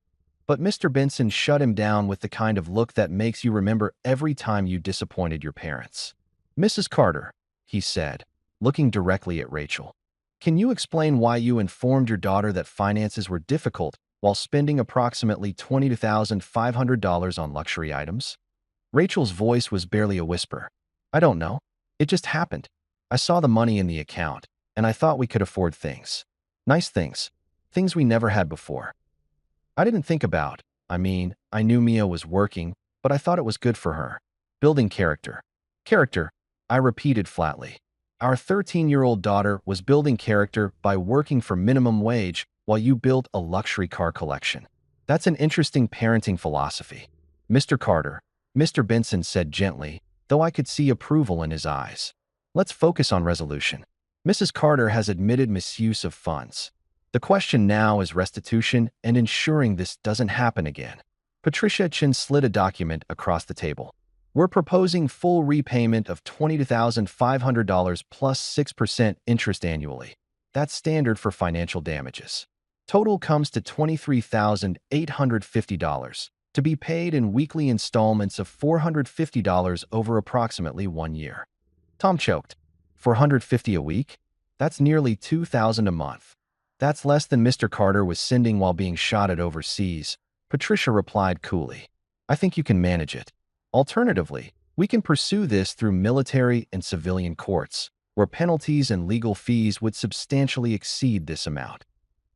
S1: But Mr. Benson shut him down with the kind of look that makes you remember every time you disappointed your parents. "Mrs. Carter," he said, looking directly at Rachel, "can you explain why you informed your daughter that finances were difficult while spending approximately $22,500 on luxury items?" Rachel's voice was barely a whisper. "I don't know. It just happened. I saw the money in the account, and I thought we could afford things. Nice things. Things we never had before. I didn't think about, I knew Mia was working, but I thought it was good for her. Building character." "Character," I repeated flatly. "Our 13-year-old daughter was building character by working for minimum wage while you built a luxury car collection. That's an interesting parenting philosophy." "Mr. Carter," Mr. Benson said gently, though I could see approval in his eyes. "Let's focus on resolution. Mrs. Carter has admitted misuse of funds. The question now is restitution and ensuring this doesn't happen again." Patricia Chin slid a document across the table. We're proposing full repayment of $22,500 plus 6% interest annually. That's standard for financial damages. Total comes to $23,850 to be paid in weekly installments of $450 over approximately 1 year. Tom choked. $450 a week? That's nearly $2,000 a month. That's less than Mr. Carter was sending while being shot at overseas. Patricia replied coolly. I think you can manage it. Alternatively, we can pursue this through military and civilian courts, where penalties and legal fees would substantially exceed this amount.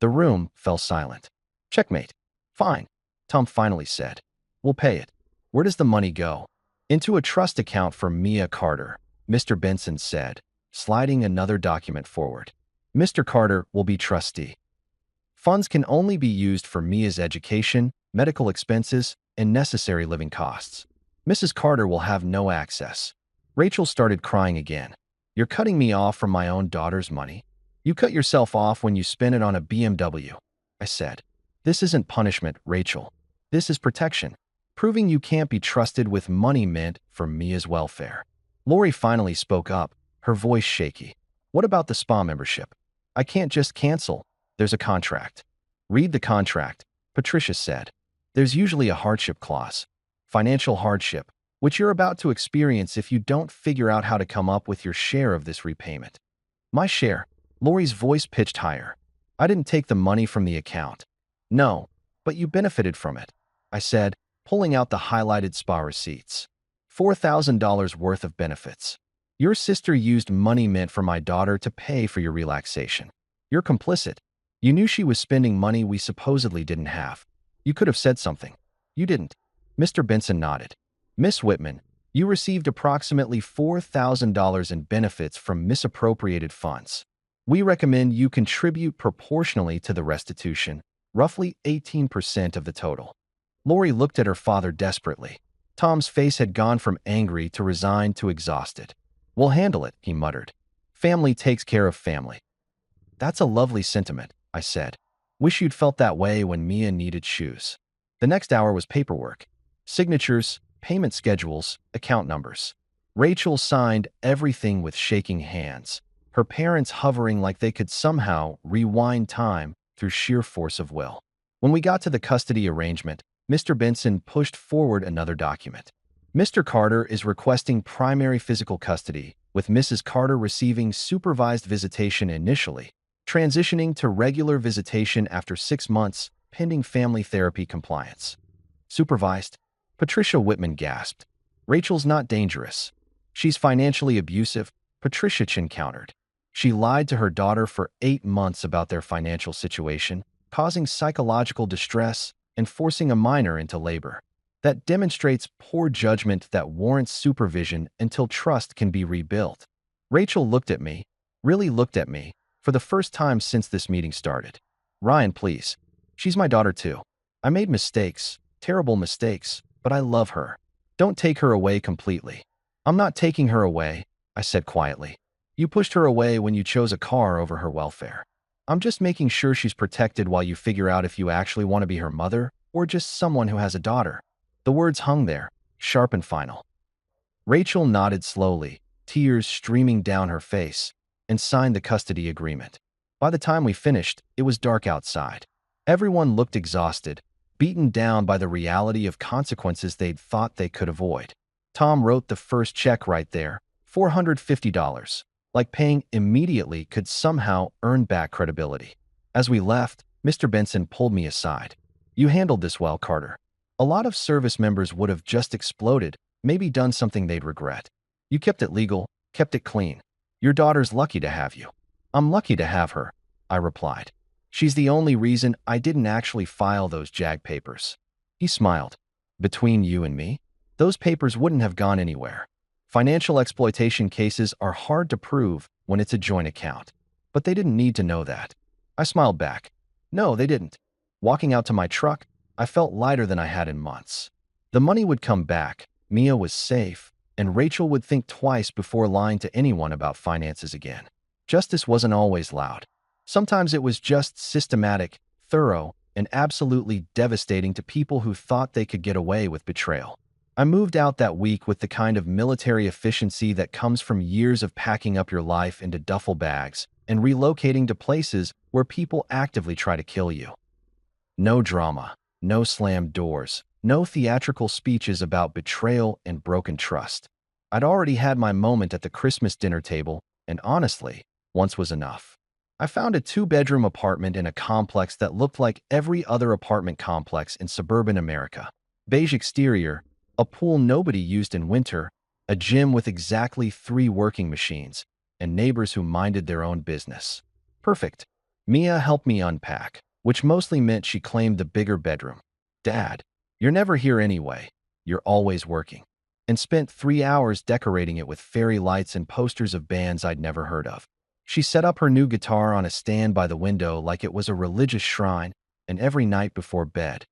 S1: The room fell silent. Checkmate. Fine, Tom finally said. We'll pay it. Where does the money go? Into a trust account for Mia Carter, Mr. Benson said, sliding another document forward. Mr. Carter will be trustee. Funds can only be used for Mia's education, medical expenses, and necessary living costs. Mrs. Carter will have no access. Rachel started crying again. You're cutting me off from my own daughter's money? You cut yourself off when you spend it on a BMW, I said. This isn't punishment, Rachel. This is protection. Proving you can't be trusted with money meant for Mia's welfare. Lori finally spoke up, her voice shaky. What about the spa membership? I can't just cancel. There's a contract. Read the contract, Patricia said. There's usually a hardship clause. Financial hardship, which you're about to experience if you don't figure out how to come up with your share of this repayment. My share? Lori's voice pitched higher. I didn't take the money from the account. No, but you benefited from it, I said, pulling out the highlighted spa receipts. $4,000 worth of benefits. Your sister used money meant for my daughter to pay for your relaxation. You're complicit. You knew she was spending money we supposedly didn't have. You could have said something. You didn't. Mr. Benson nodded. Miss Whitman, you received approximately $4,000 in benefits from misappropriated funds. We recommend you contribute proportionally to the restitution, roughly 18% of the total. Lori looked at her father desperately. Tom's face had gone from angry to resigned to exhausted. We'll handle it, he muttered. Family takes care of family. That's a lovely sentiment, I said. Wish you'd felt that way when Mia needed shoes. The next hour was paperwork. Signatures, payment schedules, account numbers. Rachel signed everything with shaking hands, her parents hovering like they could somehow rewind time through sheer force of will. When we got to the custody arrangement, Mr. Benson pushed forward another document. Mr. Carter is requesting primary physical custody, with Mrs. Carter receiving supervised visitation initially, transitioning to regular visitation after 6 months, pending family therapy compliance. Supervised? Patricia Whitman gasped. Rachel's not dangerous. She's financially abusive, Patricia Chin countered. She lied to her daughter for 8 months about their financial situation, causing psychological distress and forcing a minor into labor. That demonstrates poor judgment that warrants supervision until trust can be rebuilt. Rachel looked at me, really looked at me, for the first time since this meeting started. Ryan, please. She's my daughter too. I made mistakes, terrible mistakes, but I love her. Don't take her away completely. I'm not taking her away, I said quietly. You pushed her away when you chose a car over her welfare. I'm just making sure she's protected while you figure out if you actually want to be her mother or just someone who has a daughter. The words hung there, sharp and final. Rachel nodded slowly, tears streaming down her face, and signed the custody agreement. By the time we finished, it was dark outside. Everyone looked exhausted, beaten down by the reality of consequences they'd thought they could avoid. Tom wrote the first check right there, $450, like paying immediately could somehow earn back credibility. As we left, Mr. Benson pulled me aside. You handled this well, Carter. A lot of service members would have just exploded, maybe done something they'd regret. You kept it legal, kept it clean. Your daughter's lucky to have you. I'm lucky to have her, I replied. She's the only reason I didn't actually file those JAG papers. He smiled. Between you and me, those papers wouldn't have gone anywhere. Financial exploitation cases are hard to prove when it's a joint account. But they didn't need to know that. I smiled back. No, they didn't. Walking out to my truck, I felt lighter than I had in months. The money would come back, Mia was safe, and Rachel would think twice before lying to anyone about finances again. Justice wasn't always loud. Sometimes it was just systematic, thorough, and absolutely devastating to people who thought they could get away with betrayal. I moved out that week with the kind of military efficiency that comes from years of packing up your life into duffel bags and relocating to places where people actively try to kill you. No drama, no slammed doors, no theatrical speeches about betrayal and broken trust. I'd already had my moment at the Christmas dinner table, and honestly, once was enough. I found a two-bedroom apartment in a complex that looked like every other apartment complex in suburban America. Beige exterior, a pool nobody used in winter, a gym with exactly 3 working machines, and neighbors who minded their own business. Perfect. Mia helped me unpack, which mostly meant she claimed the bigger bedroom. Dad, you're never here anyway. You're always working. And spent 3 hours decorating it with fairy lights and posters of bands I'd never heard of. She set up her new guitar on a stand by the window like it was a religious shrine, and every night before bed,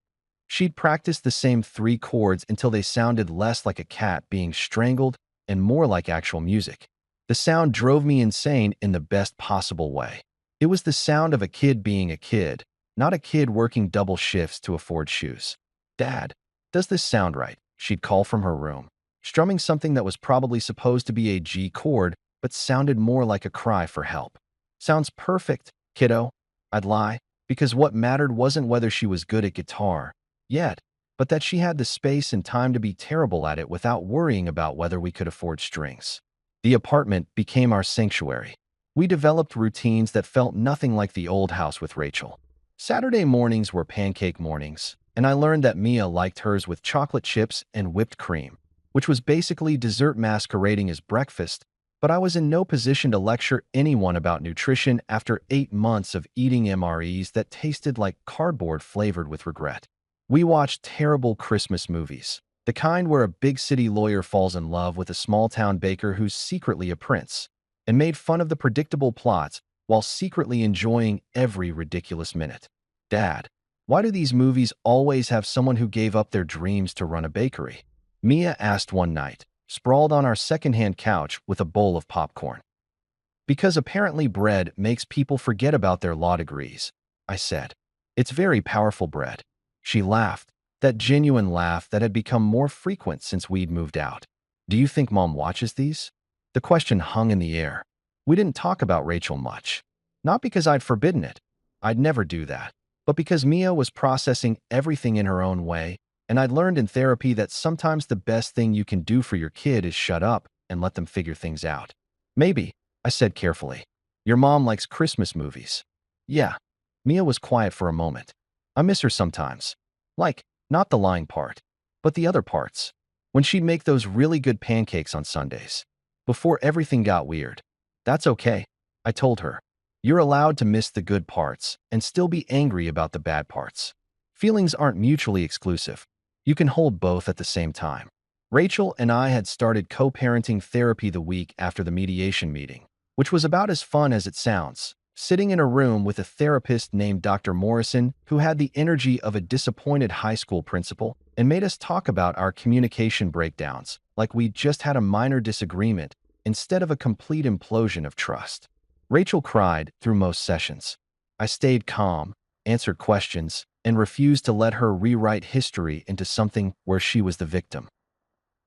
S1: she'd practice the same 3 chords until they sounded less like a cat being strangled and more like actual music. The sound drove me insane in the best possible way. It was the sound of a kid being a kid, not a kid working double shifts to afford shoes. Dad, does this sound right? She'd call from her room, strumming something that was probably supposed to be a G chord, but sounded more like a cry for help. Sounds perfect, kiddo. I'd lie, because what mattered wasn't whether she was good at guitar, yet, but that she had the space and time to be terrible at it without worrying about whether we could afford strings. The apartment became our sanctuary. We developed routines that felt nothing like the old house with Rachel. Saturday mornings were pancake mornings, and I learned that Mia liked hers with chocolate chips and whipped cream, which was basically dessert masquerading as breakfast, but I was in no position to lecture anyone about nutrition after 8 months of eating MREs that tasted like cardboard flavored with regret. We watched terrible Christmas movies, the kind where a big city lawyer falls in love with a small-town baker who's secretly a prince, and made fun of the predictable plots while secretly enjoying every ridiculous minute. Dad, why do these movies always have someone who gave up their dreams to run a bakery? Mia asked one night, sprawled on our secondhand couch with a bowl of popcorn. Because apparently bread makes people forget about their law degrees, I said. It's very powerful bread. She laughed, that genuine laugh that had become more frequent since we'd moved out. Do you think Mom watches these? The question hung in the air. We didn't talk about Rachel much. Not because I'd forbidden it. I'd never do that. But because Mia was processing everything in her own way, and I'd learned in therapy that sometimes the best thing you can do for your kid is shut up and let them figure things out. Maybe, I said carefully. Your mom likes Christmas movies. Yeah. Mia was quiet for a moment. I miss her sometimes. Like, not the lying part, but the other parts. When she'd make those really good pancakes on Sundays. Before everything got weird. That's okay, I told her. You're allowed to miss the good parts and still be angry about the bad parts. Feelings aren't mutually exclusive. You can hold both at the same time. Rachel and I had started co-parenting therapy the week after the mediation meeting, which was about as fun as it sounds, sitting in a room with a therapist named Dr. Morrison who had the energy of a disappointed high school principal and made us talk about our communication breakdowns like we'd just had a minor disagreement instead of a complete implosion of trust. Rachel cried through most sessions. I stayed calm, answered questions, and refused to let her rewrite history into something where she was the victim.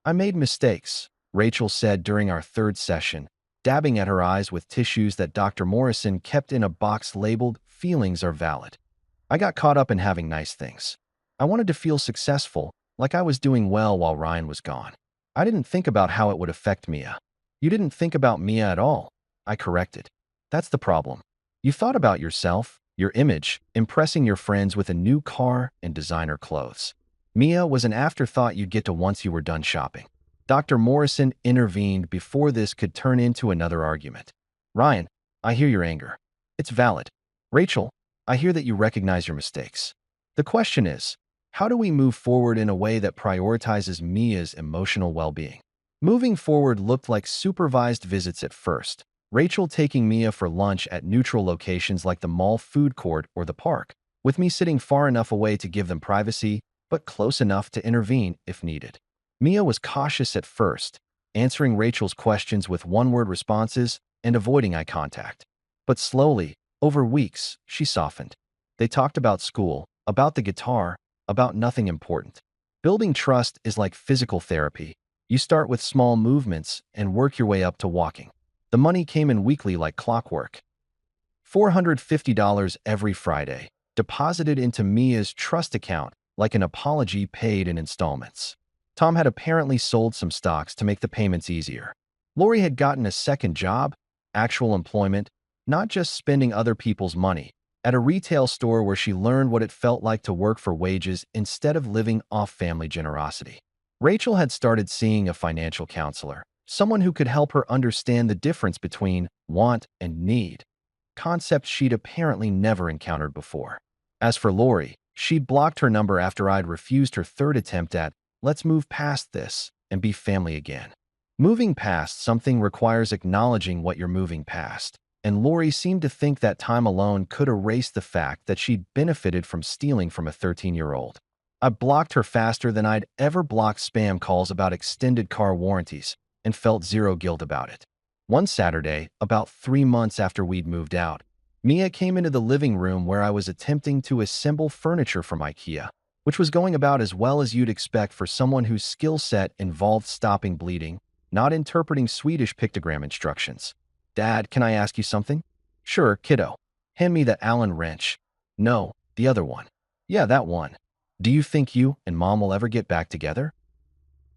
S1: I made mistakes, Rachel said during our 3rd session, dabbing at her eyes with tissues that Dr. Morrison kept in a box labeled "Feelings are valid." I got caught up in having nice things. I wanted to feel successful, like I was doing well while Ryan was gone. I didn't think about how it would affect Mia. You didn't think about Mia at all, I corrected. That's the problem. You thought about yourself, your image, impressing your friends with a new car and designer clothes. Mia was an afterthought you'd get to once you were done shopping. Dr. Morrison intervened before this could turn into another argument. Ryan, I hear your anger. It's valid. Rachel, I hear that you recognize your mistakes. The question is, how do we move forward in a way that prioritizes Mia's emotional well-being? Moving forward looked like supervised visits at first. Rachel taking Mia for lunch at neutral locations like the mall food court or the park, with me sitting far enough away to give them privacy, but close enough to intervene if needed. Mia was cautious at first, answering Rachel's questions with one-word responses and avoiding eye contact. But slowly, over weeks, she softened. They talked about school, about the guitar, about nothing important. Building trust is like physical therapy. You start with small movements and work your way up to walking. The money came in weekly like clockwork. $450 every Friday, deposited into Mia's trust account like an apology paid in installments. Tom had apparently sold some stocks to make the payments easier. Lori had gotten a second job, actual employment, not just spending other people's money, at a retail store where she learned what it felt like to work for wages instead of living off family generosity. Rachel had started seeing a financial counselor, someone who could help her understand the difference between want and need, concepts she'd apparently never encountered before. As for Lori, she'd blocked her number after I'd refused her third attempt at, "Let's move past this and be family again." Moving past something requires acknowledging what you're moving past, and Lori seemed to think that time alone could erase the fact that she'd benefited from stealing from a 13-year-old. I blocked her faster than I'd ever blocked spam calls about extended car warranties, and felt zero guilt about it. One Saturday, about 3 months after we'd moved out, Mia came into the living room where I was attempting to assemble furniture from IKEA, which was going about as well as you'd expect for someone whose skill set involved stopping bleeding, not interpreting Swedish pictogram instructions. "Dad, can I ask you something?" "Sure, kiddo." "Hand me that Allen wrench." "No, the other one." "Yeah, that one." "Do you think you and Mom will ever get back together?"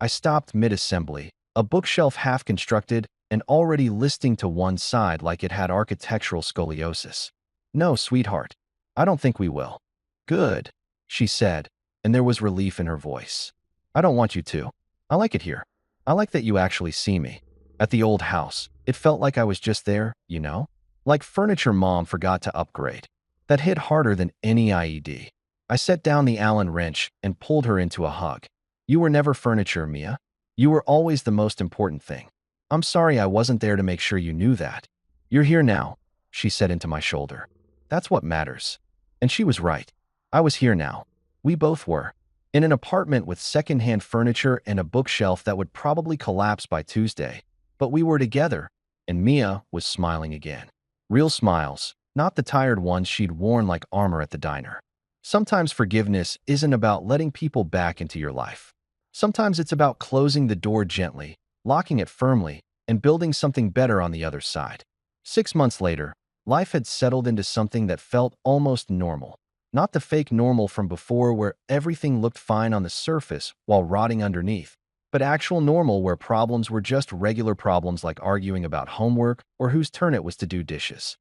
S1: I stopped mid-assembly, a bookshelf half-constructed and already listing to one side like it had architectural scoliosis. "No, sweetheart. I don't think we will." "Good," she said, and there was relief in her voice. "I don't want you to. I like it here. I like that you actually see me." At the old house, it felt like I was just there, you know? Like furniture Mom forgot to upgrade. That hit harder than any IED. I set down the Allen wrench and pulled her into a hug. "You were never furniture, Mia. You were always the most important thing. I'm sorry I wasn't there to make sure you knew that. You're here now," she said into my shoulder. "That's what matters." And she was right. I was here now. We both were. In an apartment with secondhand furniture and a bookshelf that would probably collapse by Tuesday. But we were together, and Mia was smiling again. Real smiles, not the tired ones she'd worn like armor at the diner. Sometimes forgiveness isn't about letting people back into your life. Sometimes it's about closing the door gently, locking it firmly, and building something better on the other side. 6 months later, life had settled into something that felt almost normal. Not the fake normal from before where everything looked fine on the surface while rotting underneath, but actual normal where problems were just regular problems like arguing about homework or whose turn it was to do dishes.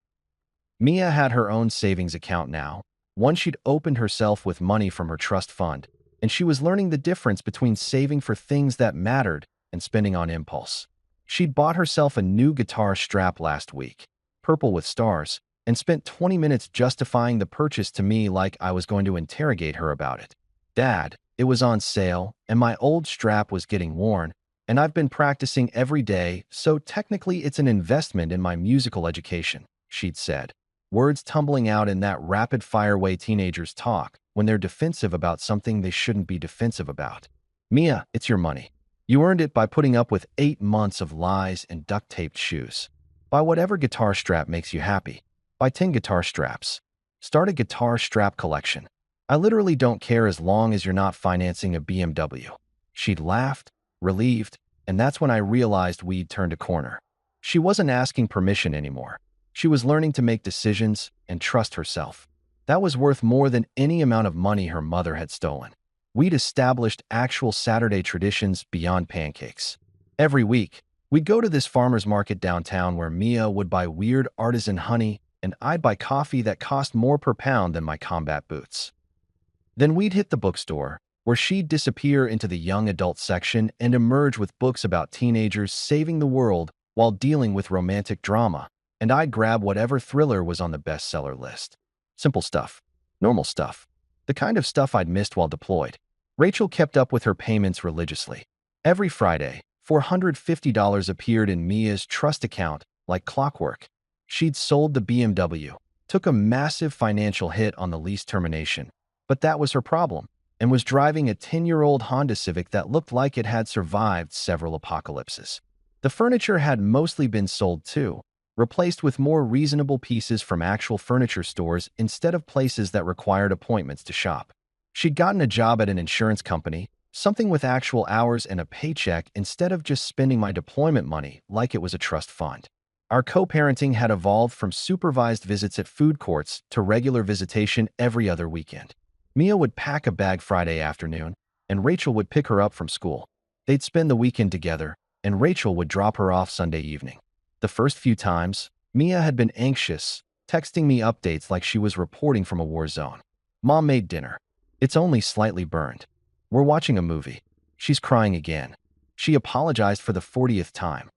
S1: Mia had her own savings account now, one she'd opened herself with money from her trust fund, and she was learning the difference between saving for things that mattered and spending on impulse. She'd bought herself a new guitar strap last week, purple with stars, and spent 20 minutes justifying the purchase to me like I was going to interrogate her about it. "Dad, it was on sale, and my old strap was getting worn, and I've been practicing every day, so technically it's an investment in my musical education," she'd said, words tumbling out in that rapid-fire way teenagers talk when they're defensive about something they shouldn't be defensive about. "Mia, it's your money. You earned it by putting up with 8 months of lies and duct-taped shoes. Buy whatever guitar strap makes you happy. Buy 10 guitar straps. Start a guitar strap collection. I literally don't care as long as you're not financing a BMW." She'd laughed, relieved, and that's when I realized we'd turned a corner. She wasn't asking permission anymore. She was learning to make decisions and trust herself. That was worth more than any amount of money her mother had stolen. We'd established actual Saturday traditions beyond pancakes. Every week, we'd go to this farmer's market downtown where Mia would buy weird artisan honey and I'd buy coffee that cost more per pound than my combat boots. Then we'd hit the bookstore, where she'd disappear into the young adult section and emerge with books about teenagers saving the world while dealing with romantic drama, and I'd grab whatever thriller was on the bestseller list. Simple stuff. Normal stuff. The kind of stuff I'd missed while deployed. Rachel kept up with her payments religiously. Every Friday, $450 appeared in Mia's trust account like clockwork. She'd sold the BMW, took a massive financial hit on the lease termination, but that was her problem, and was driving a 10-year-old Honda Civic that looked like it had survived several apocalypses. The furniture had mostly been sold too, replaced with more reasonable pieces from actual furniture stores instead of places that required appointments to shop. She'd gotten a job at an insurance company, Something with actual hours and a paycheck instead of just spending my deployment money like it was a trust fund. Our co-parenting had evolved from supervised visits at food courts to regular visitation every other weekend. Mia would pack a bag Friday afternoon, and Rachel would pick her up from school. They'd spend the weekend together, and Rachel would drop her off Sunday evening. The first few times, Mia had been anxious, texting me updates like she was reporting from a war zone. Mom made dinner. It's only slightly burned. We're watching a movie. She's crying again. She apologized for the 40th time.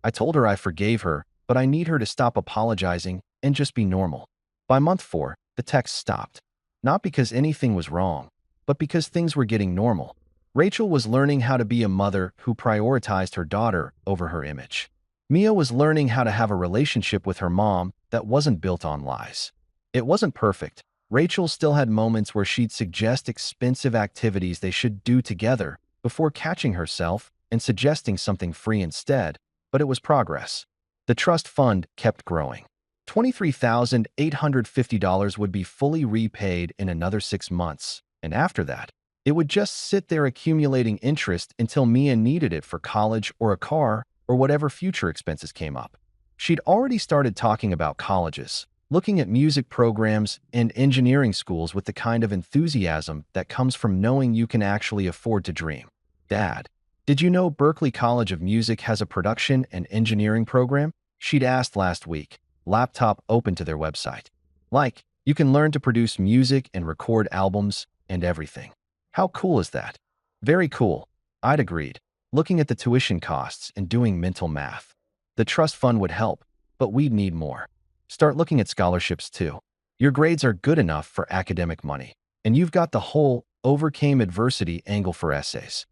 S1: I told her I forgave her, but I need her to stop apologizing and just be normal. By month 4, the text stopped. Not because anything was wrong, but because things were getting normal. Rachel was learning how to be a mother who prioritized her daughter over her image. Mia was learning how to have a relationship with her mom that wasn't built on lies. It wasn't perfect. Rachel still had moments where she'd suggest expensive activities they should do together before catching herself and suggesting something free instead, but it was progress. The trust fund kept growing. $23,850 would be fully repaid in another 6 months, and after that, it would just sit there accumulating interest until Mia needed it for college or a car or whatever future expenses came up. She'd already started talking about colleges, looking at music programs and engineering schools with the kind of enthusiasm that comes from knowing you can actually afford to dream. Dad, did you know Berklee College of Music has a production and engineering program? She'd asked last week, laptop open to their website. Like, you can learn to produce music and record albums and everything. How cool is that? Very cool, I'd agreed, looking at the tuition costs and doing mental math. The trust fund would help, but we'd need more. Start looking at scholarships too. Your grades are good enough for academic money, and you've got the whole overcame adversity angle for essays.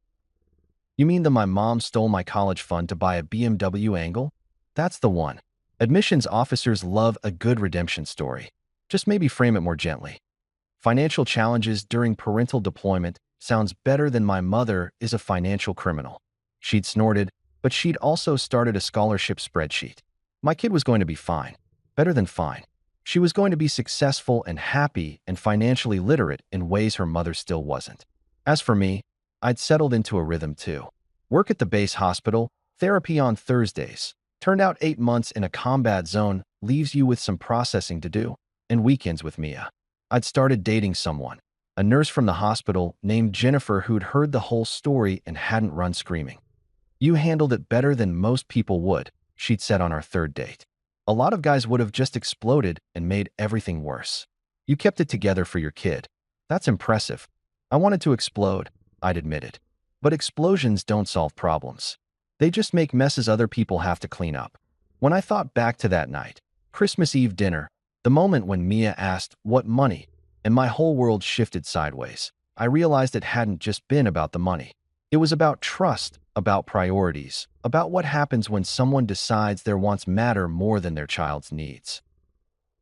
S1: You mean that my mom stole my college fund to buy a BMW angle? That's the one. Admissions officers love a good redemption story. Just maybe frame it more gently. Financial challenges during parental deployment sounds better than my mother is a financial criminal. She'd snorted, but she'd also started a scholarship spreadsheet. My kid was going to be fine. Better than fine. She was going to be successful and happy and financially literate in ways her mother still wasn't. As for me, I'd settled into a rhythm too. Work at the base hospital, therapy on Thursdays. Turned out 8 months in a combat zone leaves you with some processing to do, and weekends with Mia. I'd started dating someone, a nurse from the hospital named Jennifer who'd heard the whole story and hadn't run screaming. You handled it better than most people would, she'd said on our 3rd date. A lot of guys would have just exploded and made everything worse. You kept it together for your kid. That's impressive. I wanted to explode, I'd admitted. But explosions don't solve problems. They just make messes other people have to clean up. When I thought back to that night, Christmas Eve dinner, the moment when Mia asked, "What money?" and my whole world shifted sideways, I realized it hadn't just been about the money. It was about trust, about priorities, about what happens when someone decides their wants matter more than their child's needs.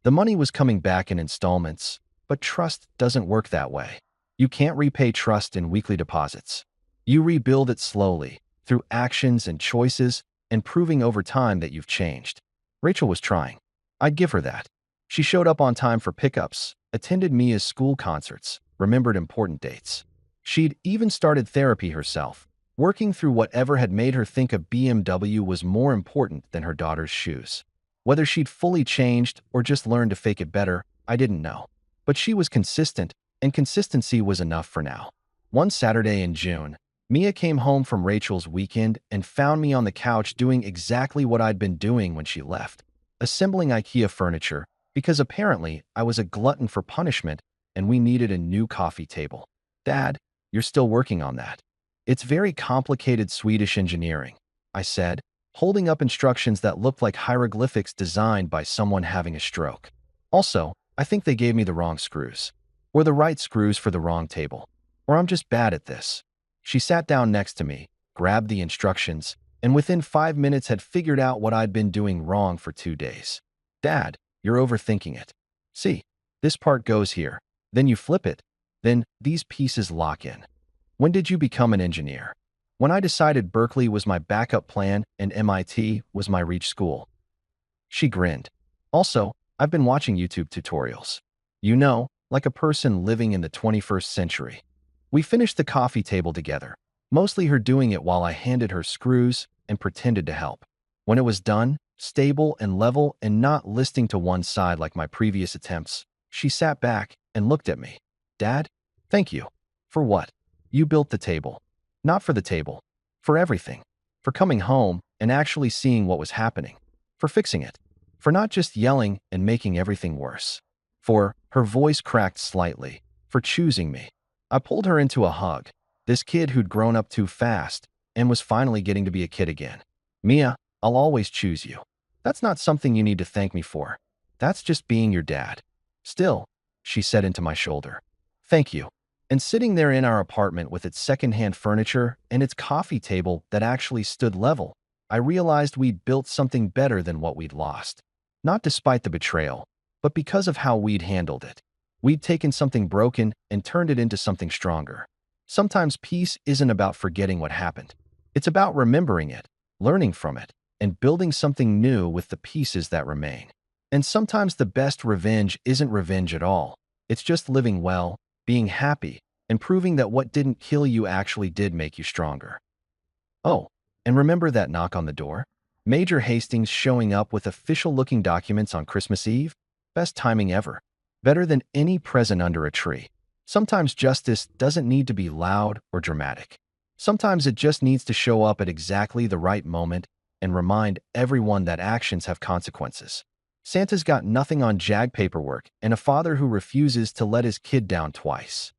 S1: The money was coming back in installments, but trust doesn't work that way. You can't repay trust in weekly deposits. You rebuild it slowly, through actions and choices, and proving over time that you've changed. Rachel was trying. I'd give her that. She showed up on time for pickups, attended Mia's school concerts, remembered important dates. She'd even started therapy herself, working through whatever had made her think a BMW was more important than her daughter's shoes. Whether she'd fully changed or just learned to fake it better, I didn't know. But she was consistent, and consistency was enough for now. One Saturday in June, Mia came home from Rachel's weekend and found me on the couch doing exactly what I'd been doing when she left, assembling IKEA furniture, because apparently I was a glutton for punishment and we needed a new coffee table. Dad, you're still working on that. It's very complicated Swedish engineering, I said, holding up instructions that looked like hieroglyphics designed by someone having a stroke. Also, I think they gave me the wrong screws, or the right screws for the wrong table, or I'm just bad at this. She sat down next to me, grabbed the instructions, and within 5 minutes had figured out what I'd been doing wrong for 2 days. Dad, you're overthinking it. See, this part goes here, then you flip it, then these pieces lock in. When did you become an engineer? When I decided Berklee was my backup plan and MIT was my reach school. She grinned. Also, I've been watching YouTube tutorials. You know, like a person living in the 21st century. We finished the coffee table together, mostly her doing it while I handed her screws and pretended to help. When it was done, stable and level and not listing to one side like my previous attempts, she sat back and looked at me. Dad, thank you. For what? You built the table. Not for the table. For everything. For coming home and actually seeing what was happening. For fixing it. For not just yelling and making everything worse. For, her voice cracked slightly, for choosing me. I pulled her into a hug. This kid who'd grown up too fast and was finally getting to be a kid again. Mia, I'll always choose you. That's not something you need to thank me for. That's just being your dad. Still, she said into my shoulder. Thank you. And sitting there in our apartment with its secondhand furniture and its coffee table that actually stood level, I realized we'd built something better than what we'd lost. Not despite the betrayal, but because of how we'd handled it. We'd taken something broken and turned it into something stronger. Sometimes peace isn't about forgetting what happened. It's about remembering it, learning from it, and building something new with the pieces that remain. And sometimes the best revenge isn't revenge at all. It's just living well, being happy, and proving that what didn't kill you actually did make you stronger. Oh, and remember that knock on the door? Major Hastings showing up with official-looking documents on Christmas Eve? Best timing ever. Better than any present under a tree. Sometimes justice doesn't need to be loud or dramatic. Sometimes it just needs to show up at exactly the right moment and remind everyone that actions have consequences. Santa's got nothing on JAG paperwork and a father who refuses to let his kid down twice.